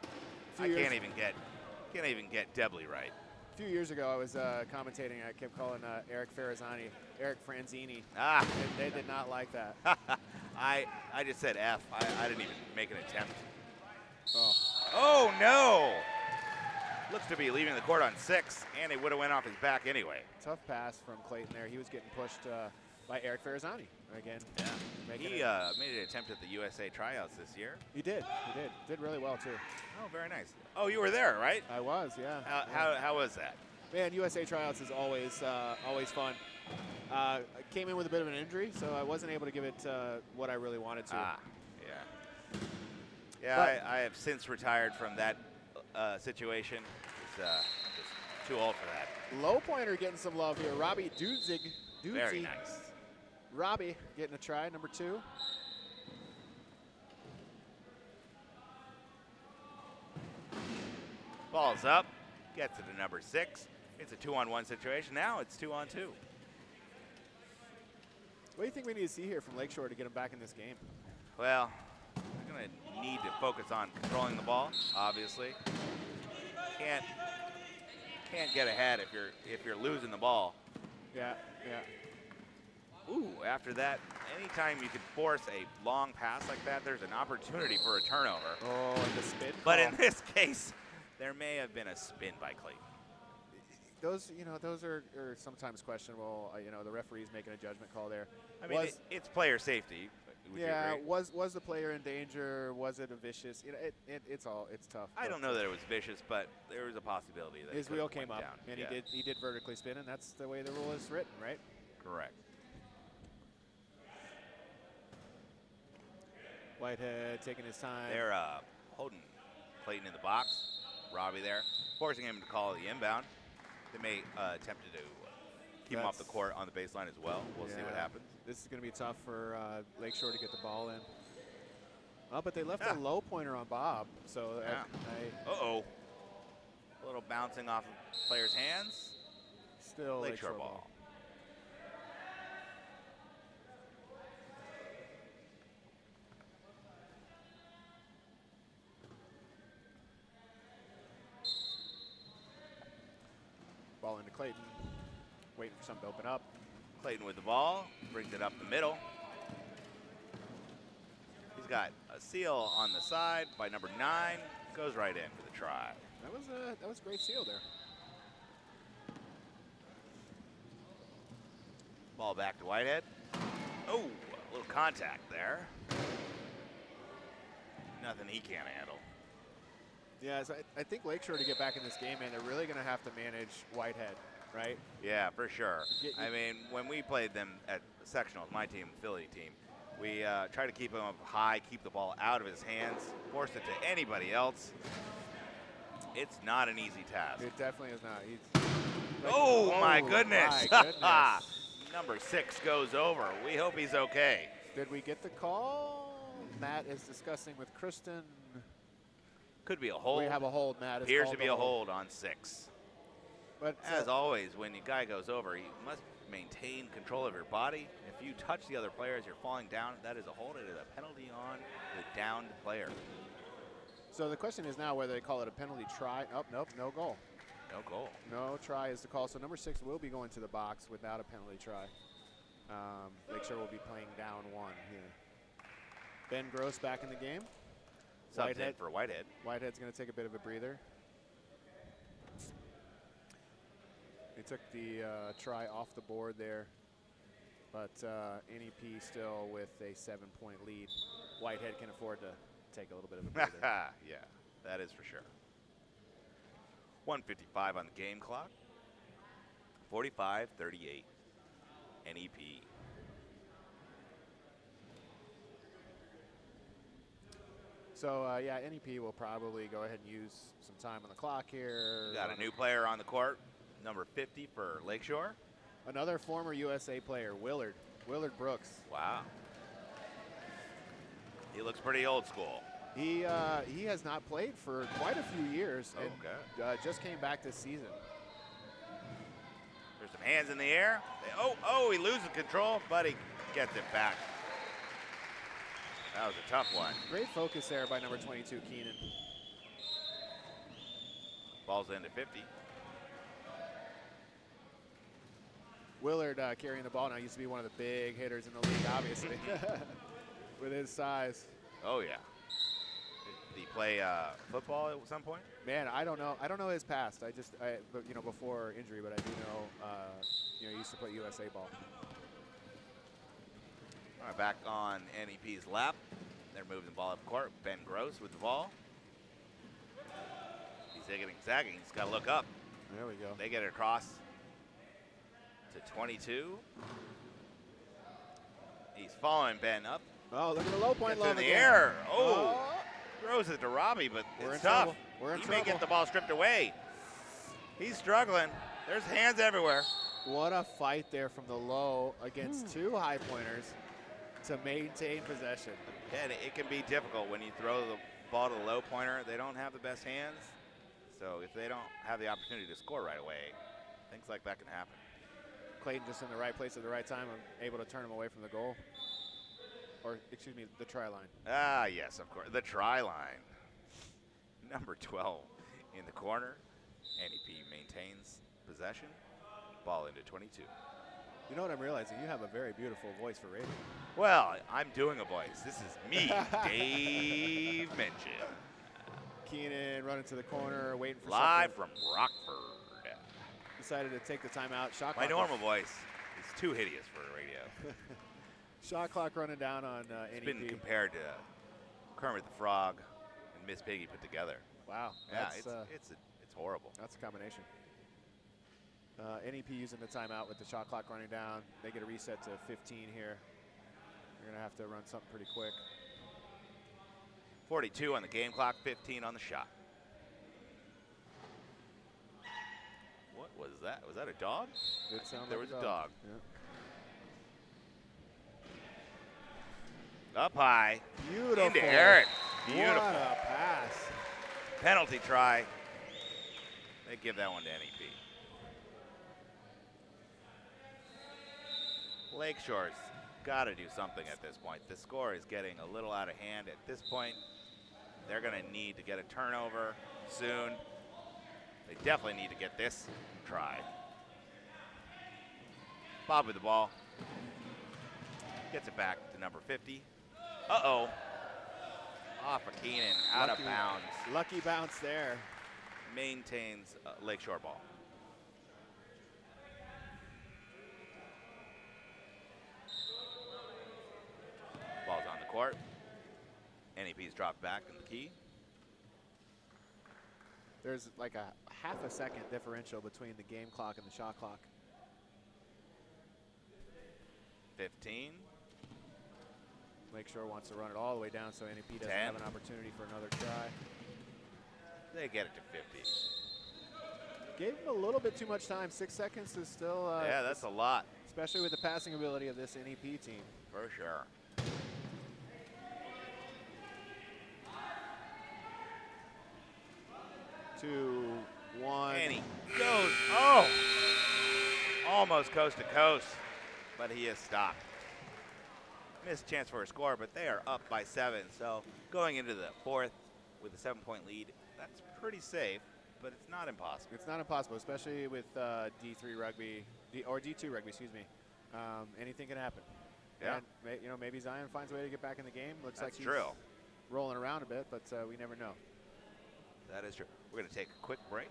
Few I years- can't even get Debley right. A few years ago, I was commentating. I kept calling Eric Franzini. Ah, They did not like that. I just said F. I didn't even make an attempt. Oh. Oh no! Looks to be leaving the court on 6, and it would have went off his back anyway. Tough pass from Clayton there. He was getting pushed by Eric Ferrazzani again. Yeah. making He it- made an attempt at the USA tryouts this year. He did. Did really well too. Oh, very nice. Oh, you were there, right? I was, yeah. How was that? Man, USA tryouts is always fun. I came in with a bit of an injury, so I wasn't able to give it what I really wanted to. Yeah. Yeah, But- I have since retired from that situation. It's just too old for that. Low pointer getting some love here. Robbie Dudzig. Very nice. Robbie getting a try, number 2. Ball's up, gets it to number 6. It's a 2-on-1 situation. Now it's 2-on-2. What do you think we need to see here from Lakeshore to get him back in this game? Well, we're going to need to focus on controlling the ball, obviously. Can't get ahead if you're losing the ball. Yeah. Ooh, after that, anytime you can force a long pass like that, there's an opportunity for a turnover. Oh, and the spin. But call. in this case, there may have been a spin by Clayton. Those are sometimes questionable. The referee's making a judgment call there. I mean, it's player safety. Would you Yeah, agree? was the player in danger? Was it a vicious? It's tough. I don't know that it was vicious, but there was a possibility that His it wheel could've came went up, down. and Yeah, he did vertically spin, and that's the way the rule is written, right? correct. Whitehead taking his time. They're holding Clayton in the box. Robbie there, forcing him to call the inbound. They may attempt to keep him off the court on the baseline as well. We'll see what happens. This is going to be tough for Lakeshore to get the ball in. Oh, but they left a low pointer on Bob, so Uh-oh. A little bouncing off of players' hands. still Lakeshore ball. Ball into Clayton. Waiting for something to open up. Clayton with the ball, brings it up the middle. He's got a seal on the side by number 9. Goes right in for the try. That was a great seal there. Ball back to Whitehead. Oh, a little contact there. Nothing he can't handle. Yeah, so I think Lakeshore, to get back in this game, man, they're really going to have to manage Whitehead, right? Yeah, for sure. I mean, when we played them at sectionals, my team, Philly team, we try to keep him up high, keep the ball out of his hands, force it to anybody else. It's not an easy task. It definitely is not. Like, oh, my goodness. My goodness. Number 6 goes over. We hope he's okay. Did we get the call? Matt is discussing with Kristen. Could be a hold. We have a hold, Matt. Appears to be a hold on 6. But as always, when a guy goes over, you must maintain control of your body. If you touch the other player as you're falling down, that is a hold. It is a penalty on the downed player. So the question is now whether they call it a penalty try. Oh, nope, no goal. No goal. No try is the call. So number 6 will be going to the box without a penalty try. Lakeshore will be playing down 1 here. Ben Gross back in the game. Subs in for Whitehead. Whitehead's going to take a bit of a breather. They took the try off the board there, but NEP still with a 7-point lead. Whitehead can afford to take a little bit of a breather. Yeah, that is for sure. 1:55 on the game clock. 45-38. NEP. So, yeah, NEP will probably go ahead and use some time on the clock here. We got a new player on the court, number 50 for Lakeshore. Another former USA player, Willard Brooks. Wow. He looks pretty old school. He has not played for quite a few years and just came back this season. There's some hands in the air. He loses control, but he gets it back. That was a tough one. Great focus there by number 22, Keenan. Ball's into 50. Willard carrying the ball now, used to be one of the big hitters in the league, obviously, with his size. Oh, yeah. Did he play football at some point? Man, I don't know. I don't know his past. But you know, before injury, but I do know, he used to play USA ball. All right, back on NEP's lap. They're moving the ball up court. Ben Gross with the ball. He's zigging, zagging. He's got to look up. There we go. They get it across to 22. He's following Ben up. Oh, look at the low point Gets love in the again. air. Oh, throws it to Robbie, but it's tough. We're in He trouble. may get the ball stripped away. He's struggling. There's hands everywhere. What a fight there from the low against two high pointers to maintain possession. And it can be difficult when you throw the ball to the low pointer. They don't have the best hands. So if they don't have the opportunity to score right away, things like that can happen. Clayton just in the right place at the right time, able to turn him away from the goal. Or, excuse me, the try line. Ah, yes, of course. The try line. Number 12 in the corner. NEP maintains possession. Ball into 22. You know what I'm realizing? You have a very beautiful voice for radio. Well, I'm doing a voice. This is me, Dave Minchin. Keenan running to the corner, waiting for Live something. from Rockford. Decided to take the timeout. Shot My clock. normal voice is too hideous for radio. Shot clock running down on It's NEP. been compared to Kermit the Frog and Miss Piggy put together. Wow. Yeah, That's, it's horrible. that's a combination. NEP using the timeout with the shot clock running down. They get a reset to 15 here. They're going to have to run something pretty quick. 42 on the game clock, 15 on the shot. What was that? Was that a dog? It sounded There like was a dog. Yeah. Up high. Beautiful. Into Eric. Beautiful. What a pass. Penalty try. They give that one to NEP. Lakeshore's got to do something at this point. The score is getting a little out of hand. At this point, they're going to need to get a turnover soon. They definitely need to get this try. Bob with the ball. Gets it back to number 50. Uh-oh. Off of Keenan, out of bounds. Lucky bounce there. Maintains Lakeshore ball. Ball's on the court. NEP's dropped back in the key. There's like a half a second differential between the game clock and the shot clock. 15. Lakeshore wants to run it all the way down so NEP doesn't 10. have an opportunity for another try. They get it to 50. Gave him a little bit too much time. 6 seconds is still. Yeah, that's a lot. Especially with the passing ability of this NEP team. For sure. Two, one. And he goes, oh! Almost coast to coast, but he is stopped. Missed chance for a score, but they are up by 7. So going into the fourth with a 7-point lead, that's pretty safe, but it's not impossible. It's not impossible, especially with D3 rugby, or D2 rugby, excuse me. Anything can happen. Yeah. And, you know, maybe Zion finds a way to get back in the game. Looks That's like he's true. rolling around a bit, but we never know. That is true. We're going to take a quick break.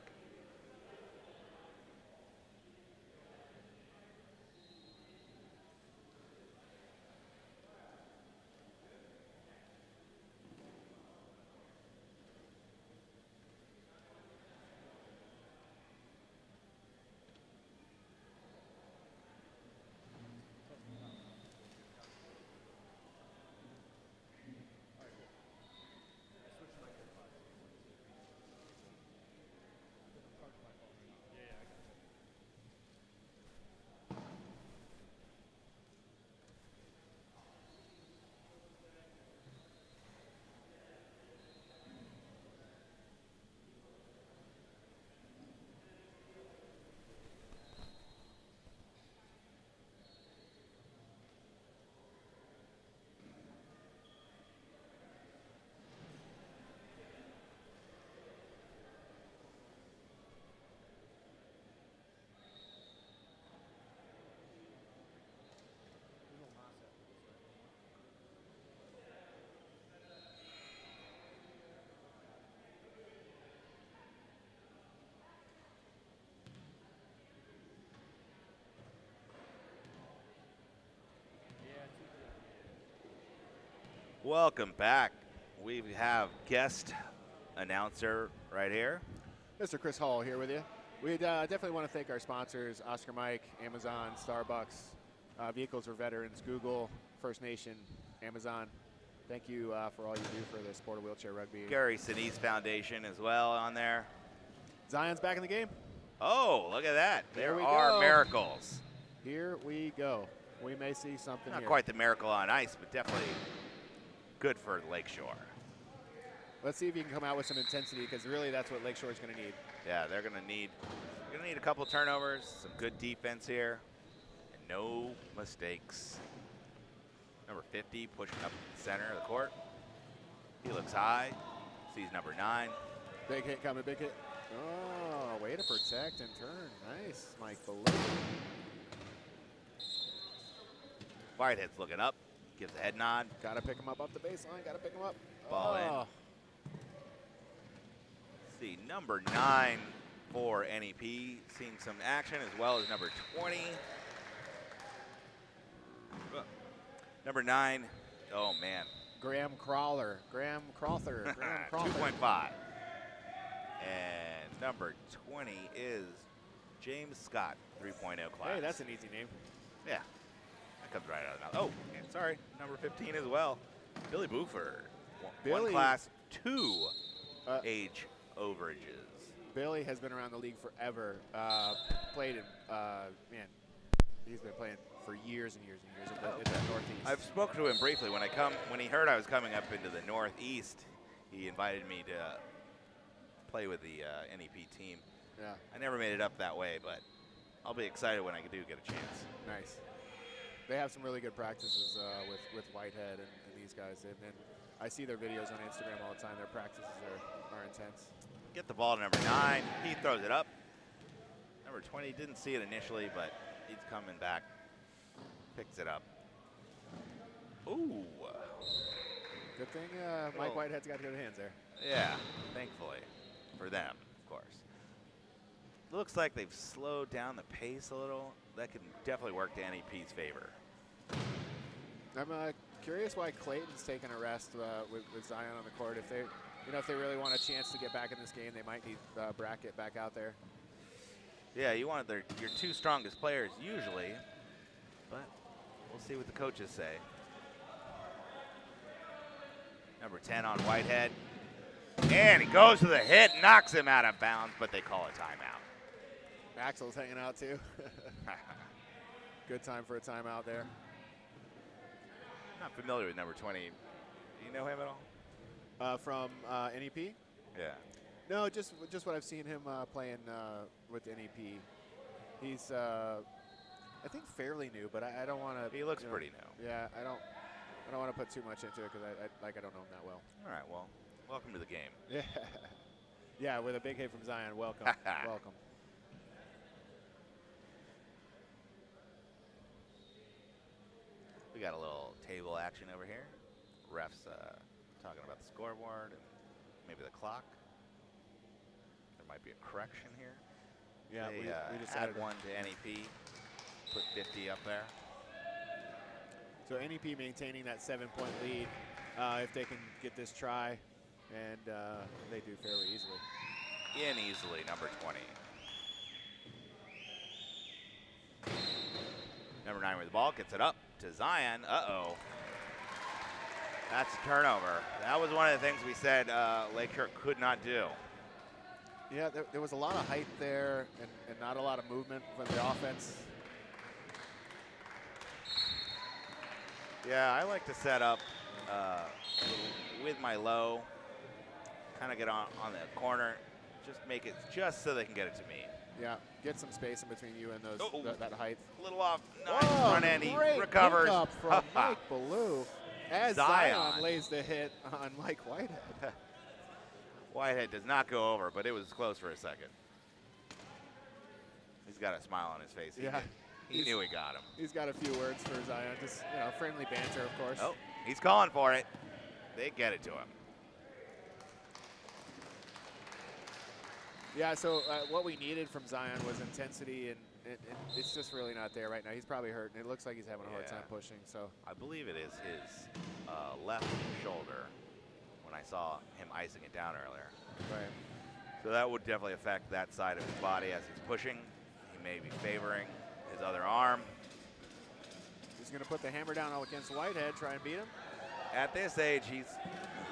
Welcome back. We have guest announcer right here. Mr. Chris Hall here with you. We definitely want to thank our sponsors, Oscar Mike, Amazon, Starbucks, Vehicles for Veterans, Google, First Nation, Amazon. Thank you for all you do for the sport of wheelchair rugby. Gary Sinise Foundation as well on there. Zion's back in the game. Oh, look at that. There we are go. miracles. Here we go. We may see something Not here. quite the miracle on ice, but definitely good for Lakeshore. Let's see if you can come out with some intensity, because really that's what Lakeshore is going to need. Yeah, they're going to need a couple turnovers, some good defense here, and no mistakes. Number 50 pushing up the center of the court. He looks high, sees number 9. Big hit coming, big hit. Oh, way to protect and turn. Nice, Mike Baloo. Whitehead's looking up, gives a head nod. Got to pick him up off the baseline, got to pick him up. Ball in. See, number 9 for NEP seeing some action, as well as number 20. Number 9, oh man. Graham Crawther. 2.5. And number 20 is James Scott, 3.0 class. Hey, that's an easy name. Yeah, that comes right out of the mouth. Oh, and sorry, number 15 as well. Billy Buford, one class, 2 age overages. Billy has been around the league forever. Played in, man, he's been playing for years and years and years in the Northeast. I've spoken to him briefly. When he heard I was coming up into the Northeast, he invited me to play with the NEP team. Yeah. I never made it up that way, but I'll be excited when I do get a chance. Nice. They have some really good practices with Whitehead and these guys, and I see their videos on Instagram all the time. Their practices are intense. Get the ball to number 9. He throws it up. Number 20 didn't see it initially, but he's coming back Picks it up. Ooh. Good thing Mike Whitehead's got good hands there. Yeah, thankfully. For them, of course. Looks like they've slowed down the pace a little. That could definitely work to NEP's favor. I'm curious why Clayton's taking a rest with Zion on the court. If they, if they really want a chance to get back in this game, they might need Brackett back out there. Yeah, you want your two strongest players usually, but we'll see what the coaches say. Number 10 on Whitehead. And he goes to the hit, knocks him out of bounds, but they call a timeout. Axel's hanging out too. Good time for a timeout there. Not familiar with number 20. Do you know him at all? From NEP? Yeah. No, just what I've seen him playing with NEP. He's, I think, fairly new, but I don't want to. He looks pretty new. Yeah, I don't want to put too much into it because I don't know him that well. All right, well, welcome to the game. Yeah, yeah, with a big hit from Zion. Welcome, welcome. We got a little table action over here. Refs talking about the scoreboard and maybe the clock. There might be a correction here. Yeah, we decided one to NEP. Put 50 up there. So NEP maintaining that 7-point lead if they can get this try, and they do fairly easily. In easily, number 20. Number 9 with the ball, gets it up to Zion. Uh-oh. That's a turnover. That was one of the things we said Lakeshore could not do. Yeah, there was a lot of height there and not a lot of movement from the offense. Yeah, I like to set up with my low, kind of get on the corner, just make it just so they can get it to me. Yeah, get some space in between you and those that height. A little off, nice front end, he recovers. Up from Mike Ballou as Zion lays the hit on Mike Whitehead. Whitehead does not go over, but it was close for a second. He's got a smile on his face. He knew he got him. He's got a few words for Zion, just friendly banter, of course. Oh, he's calling for it. They get it to him. Yeah, so what we needed from Zion was intensity, and it's just really not there right now. He's probably hurt, and it looks like he's having a hard time pushing. So I believe it is his left shoulder when I saw him icing it down earlier. Right. So that would definitely affect that side of his body as he's pushing. He may be favoring his other arm. He's going to put the hammer down against Whitehead, try and beat him. At this age, he's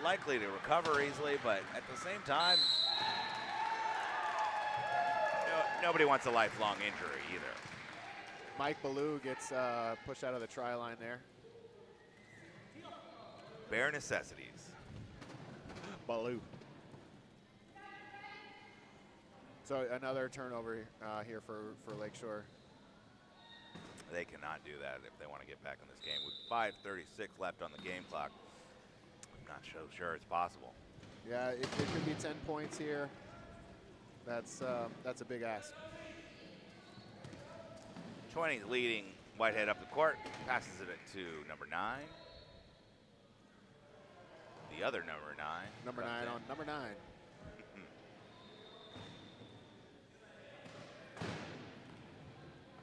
likely to recover easily, but at the same time, nobody wants a lifelong injury either. Mike Ballou gets pushed out of the try line there. Bare necessities. Ballou. So another turnover here for Lakeshore. They cannot do that if they want to get back in this game. With 5:36 left on the game clock, I'm not so sure it's possible. Yeah, it could be 10 points here. That's a big ask. 20's leading Whitehead up the court, passes it to number 9. The other number 9. Number 9 on number 9.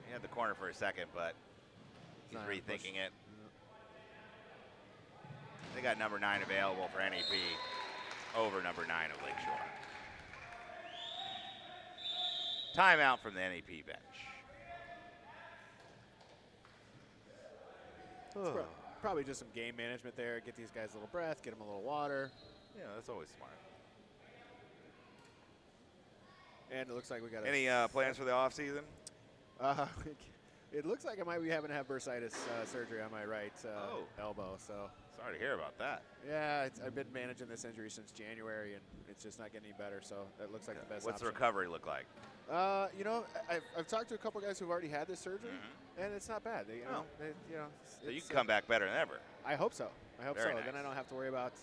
He had the corner for a second, but he's rethinking it. They got number 9 available for NEP over number 9 of Lakeshore. Timeout from the NEP bench. Probably just some game management there. Get these guys a little breath, get them a little water. Yeah, that's always smart. And it looks like we got any plans for the off season? It looks like I might be having to have bursitis surgery on my right elbow. So sorry to hear about that. Yeah, I've been managing this injury since January, and it's just not getting any better. So that looks like the best. What's option. the recovery look like? I've talked to a couple guys who've already had this surgery, and it's not bad. So you can come back better than ever. I hope so. Very nice. Then I don't have to worry about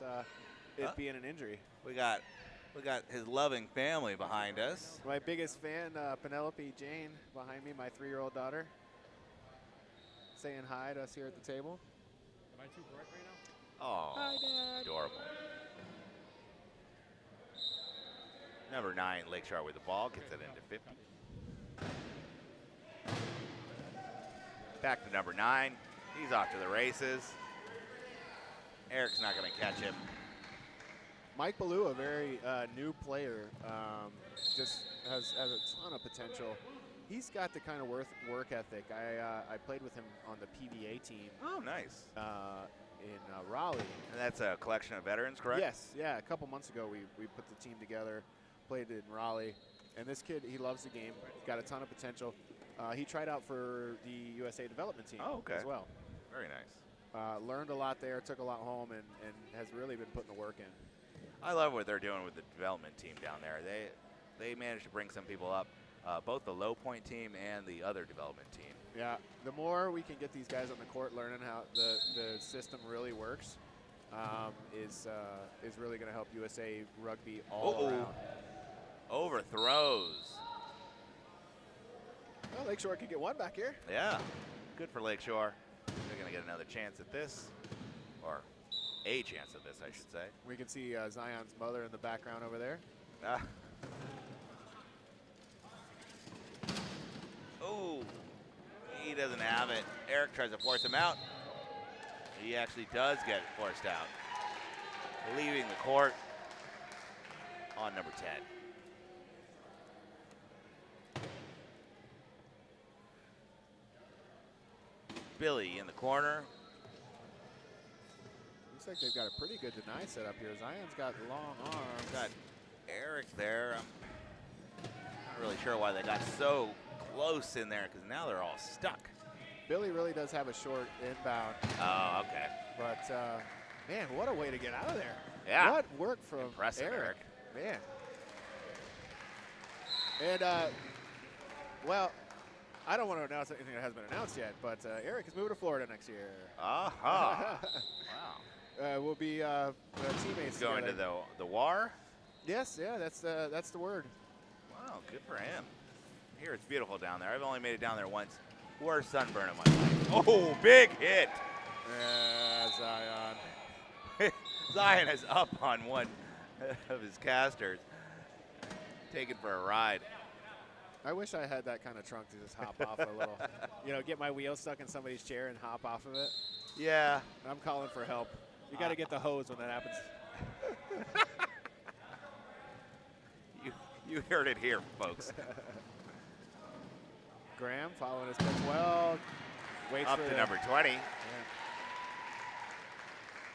it being an injury. We got his loving family behind us. My biggest fan, Penelope Jane, behind me, my 3-year-old daughter. saying hi to us here at the table. Am I too bright right now? Oh, Hi, Dad. adorable. Number 9, Lakeshore with the ball, gets it into 50. Back to number 9. He's off to the races. Eric's not going to catch him. Mike Ballou, a very new player, just has a ton of potential. He's got the kind of work ethic. I played with him on the PVA team. Oh, nice. In Raleigh. And that's a collection of veterans, correct? Yes, yeah. A couple months ago, we put the team together, played in Raleigh, and this kid, he loves the game. Got a ton of potential. He tried out for the USA development team as well. Very nice. Learned a lot there, took a lot home, and has really been putting the work in. I love what they're doing with the development team down there. They managed to bring some people up, both the low point team and the other development team. Yeah, the more we can get these guys on the court learning how the system really works, is really going to help USA rugby all around. Overthrows. Well, Lakeshore could get one back here. Yeah, good for Lakeshore. They're going to get another chance at this, or a chance at this, I should say. We can see Zion's mother in the background over there. Oh, he doesn't have it. Eric tries to force him out. He actually does get forced out, leaving the court on number 10. Billy in the corner. Looks like they've got a pretty good deny set up here. Zion's got long arms. Got Eric there. I'm not really sure why they got so close in there, because now they're all stuck. Billy really does have a short inbound. Oh, okay. But, man, what a way to get out of there. Yeah. What work from Impressive, Eric. Man. And, well, I don't want to announce anything that hasn't been announced yet, but Eric is moving to Florida next year. Aha. Wow. We'll be teammates Going together. to the WAR? Yes, yeah, that's the word. Wow, good for him. Here it's beautiful down there. I've only made it down there once. Worst sunburn of my life. Oh, big hit. Yeah, Zion. Zion is up on one of his casters. Taken for a ride. I wish I had that kind of trunk to just hop off a little. You know, get my wheel stuck in somebody's chair and hop off of it. Yeah. I'm calling for help. You got to get the hose when that happens. You heard it here, folks. Graham following his pitch well. Waits Up for to number 20. Yeah.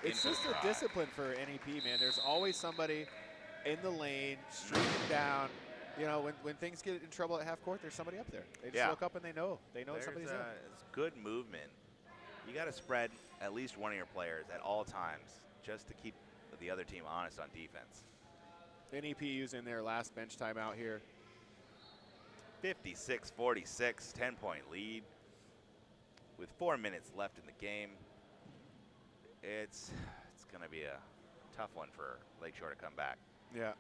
It's just a discipline for NEP, man. There's always somebody in the lane, streaking down. You know, when things get in trouble at half court, there's somebody up there. They just look up and they know somebody's there. It's good movement. You got to spread at least one of your players at all times just to keep the other team honest on defense. NEP using their last bench timeout here. 56-46, 10-point lead. With 4 minutes left in the game, it's going to be a tough one for Lakeshore to come back. Yeah.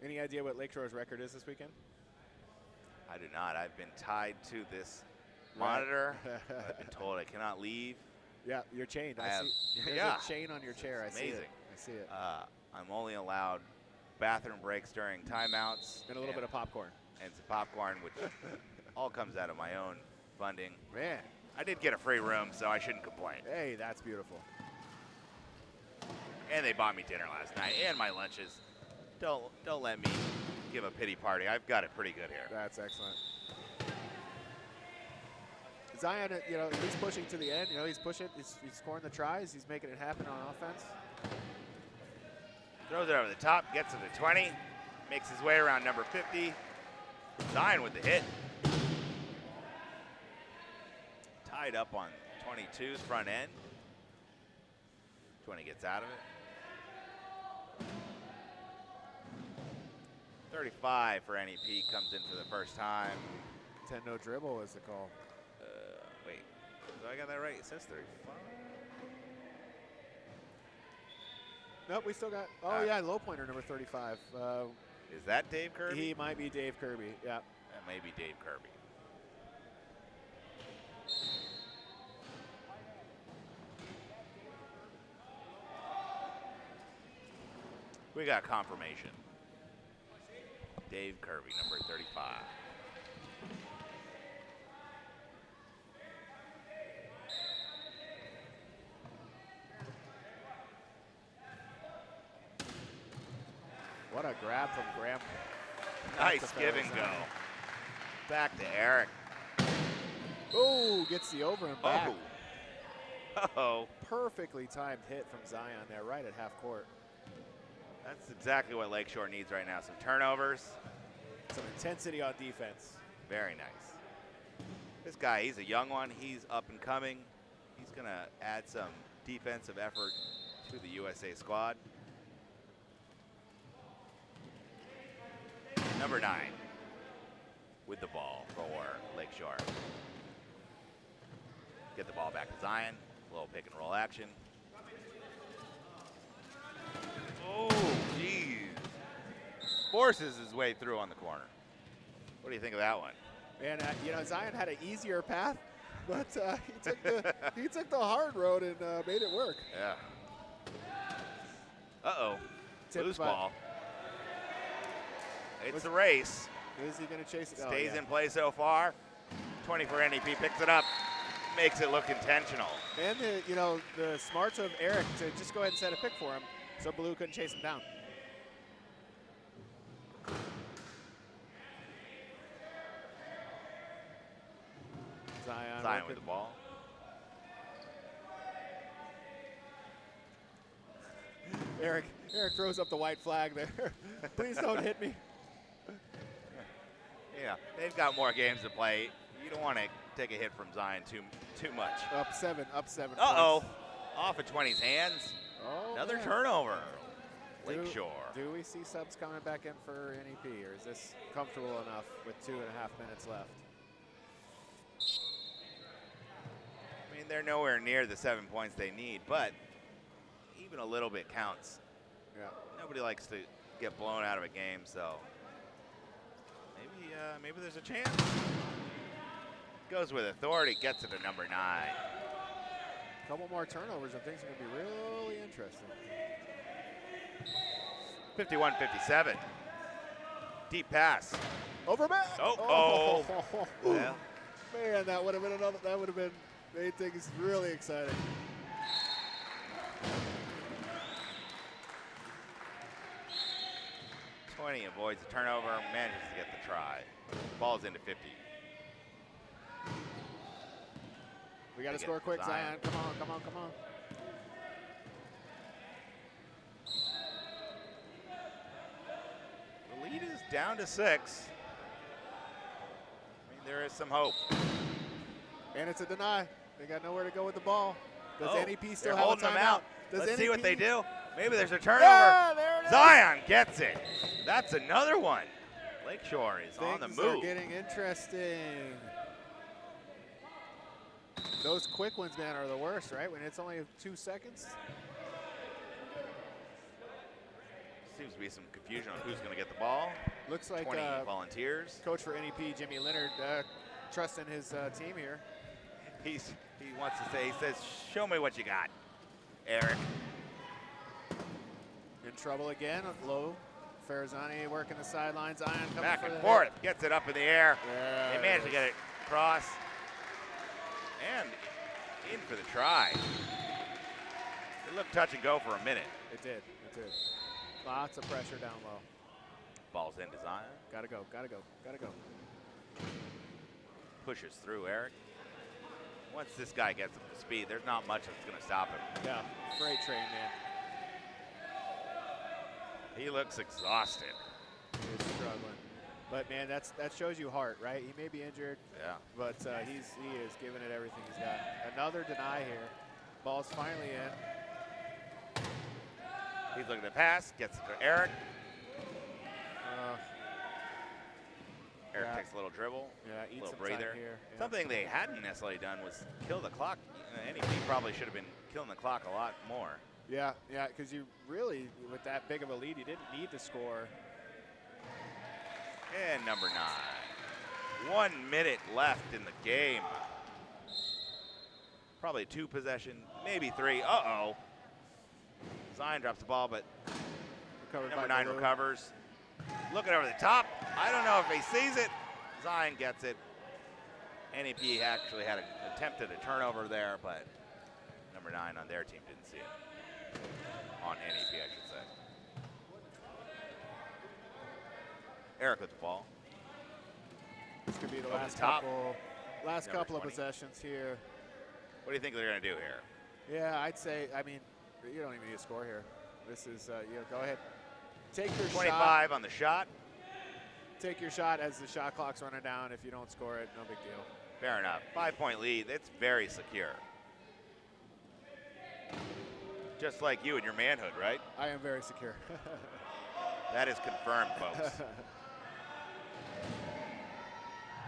Any idea what Lakeshore's record is this weekend? I do not. I've been tied to this monitor. I've been told I cannot leave. Yeah, you're chained. There's a chain on your chair. I see it. I see it. I'm only allowed bathroom breaks during timeouts. And a little bit of popcorn. And some popcorn, which all comes out of my own funding. Man. I did get a free room, so I shouldn't complain. Hey, that's beautiful. And they bought me dinner last night and my lunches. Don't let me give a pity party. I've got it pretty good here. That's excellent. Zion, you know, he's pushing to the end. You know, he's pushing. He's scoring the tries. He's making it happen on offense. Throws it over the top, gets it to 20, makes his way around number 50. Zion with the hit. Tied up on 22's front end. 20 gets out of it. 35 for NEP comes in for the first time. 10 no dribble is the call. Wait, do I got that right? It says 35. Nope, we still got. Oh yeah, low pointer number 35. Is that Dave Kirby? He might be Dave Kirby. Yeah. That may be Dave Kirby. We got confirmation. Dave Kirby, number 35. What a grab from Graham. Nice give and go. Back to Eric. Oh, gets the over and back. Oh. Uh-oh. Perfectly timed hit from Zion there, right at half court. That's exactly what Lakeshore needs right now. Some turnovers. Some intensity on defense. Very nice. This guy, he's a young one. He's up and coming. He's going to add some defensive effort to the USA squad. Number 9 with the ball for Lakeshore. Get the ball back to Zion. A little pick and roll action. Oh, geez. Forces his way through on the corner. What do you think of that one? Man, you know, Zion had an easier path, but he took the hard road and made it work. Yeah. Uh-oh. Loose ball. It's a race. Is he going to chase it? Stays in play so far. 20 for NEP, picks it up, makes it look intentional. And the smarts of Eric to just go ahead and set a pick for him, so Blue couldn't chase him down. Zion with the ball. Eric throws up the white flag there. Please don't hit me. Yeah, they've got more games to play. You don't want to take a hit from Zion too much. Up seven. Uh-oh. Off of 20's hands. Oh, another man. turnover. Lakeshore. Do we see subs coming back in for NEP, or is this comfortable enough with 2.5 minutes left? I mean, they're nowhere near the 7 points they need, but even a little bit counts. Yeah. Nobody likes to get blown out of a game, so maybe there's a chance. Goes with authority, gets it to number 9. A couple more turnovers and things are going to be really interesting. 51-57. Deep pass. Over back. Oh. Well. Man, that would have been another. That would have been made things really exciting. Avoids the turnover, manages to get the try. Ball's into 50. We got to score quick, Zion. Come on. The lead is down to 6. I mean, there is some hope. And it's a deny. They got nowhere to go with the ball. Does NEP still have a holding them timeout? out. Does Let's NEP see what they do. Maybe there's a turnover. Yeah, there it is. Zion gets it. That's another one. Lakeshore is on the Things move. are getting interesting. Those quick ones, man, are the worst, right? When it's only 2 seconds. Seems to be some confusion on who's going to get the ball. Looks like 20 volunteers. Coach for NEP, Jimmy Leonard, trusting his team here. He wants to say, he says, show me what you got, Eric. In trouble again, low. Farazani working the sidelines. Zion coming Back for and the forth, hit. gets it up in the air. Yeah, They managed to get it across. And in for the try. It looked touch and go for a minute. It did. Lots of pressure down low. Ball's into Zion. Gotta go. Pushes through Eric. Once this guy gets up to speed, there's not much that's going to stop him. Yeah, freight train, man. He looks exhausted. He's struggling. But, man, that shows you heart, right? He may be injured, Yeah. but he is giving it everything he's got. Another deny here. Ball's finally in. He's looking to pass, gets it to Eric. Eric takes a little dribble, Yeah, a eat little some breather. time here. Yeah. Something they hadn't necessarily done was kill the clock. NEP probably should have been killing the clock a lot more. Yeah, because you really, with that big of a lead, you didn't need to score. And number 9. 1 minute left in the game. Probably 2 possession, maybe 3. Uh-oh. Zion drops the ball, but recovered Number by 9 Blue. recovers. Looking over the top. I don't know if he sees it. Zion gets it. NEP actually had an attempt at a turnover there, but number 9 on their team didn't see it. On NEP, I should say. Eric with the ball. This could be the Over last the top. couple of 20. possessions here. What do you think they're going to do here? Yeah, I'd say, I mean, you don't even need to score here. This is, go ahead. Take your 25 shot. on the shot. Take your shot as the shot clock's running down. If you don't score it, no big deal. Fair enough. 5-point lead. It's very secure. Just like you and your manhood, right? I am very secure. That is confirmed, folks.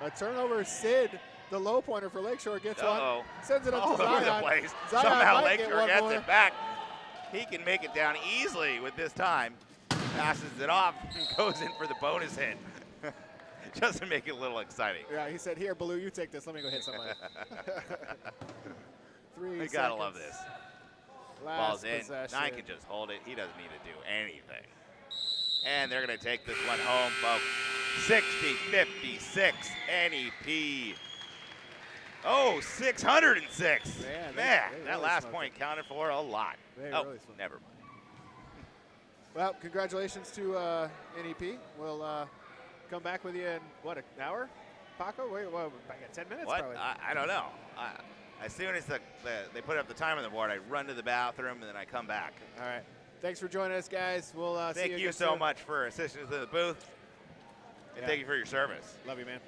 A turnover. Sid, the low pointer for Lakeshore, gets Uh-oh. one. Sends it up All to over Zion. the place. Zion Somehow might get Lakeshore one gets more. it back. He can make it down easily with this time. Passes it off and goes in for the bonus hit. Just to make it a little exciting. Yeah, he said, here, Baloo, you take this. Let me go hit somebody. 3 We seconds. gotta love this. Last Ball's in. possession. 9 can just hold it. He doesn't need to do anything. And they're going to take this one home, folks. 60-56 NEP. Oh, 606. Man, Man, they that really last smoked point counted for a lot. They Oh, really smoked never mind. Well, congratulations to NEP. We'll come back with you in, what, an hour? Paco? Wait, well, back in 10 minutes What? probably. I don't know. As soon as they put up the time on the board, I run to the bathroom and then I come back. All right. Thanks for joining us, guys. We'll see you Thank you again so soon. much for assisting us in the booth. And Yeah. thank you for your service. Love you, man.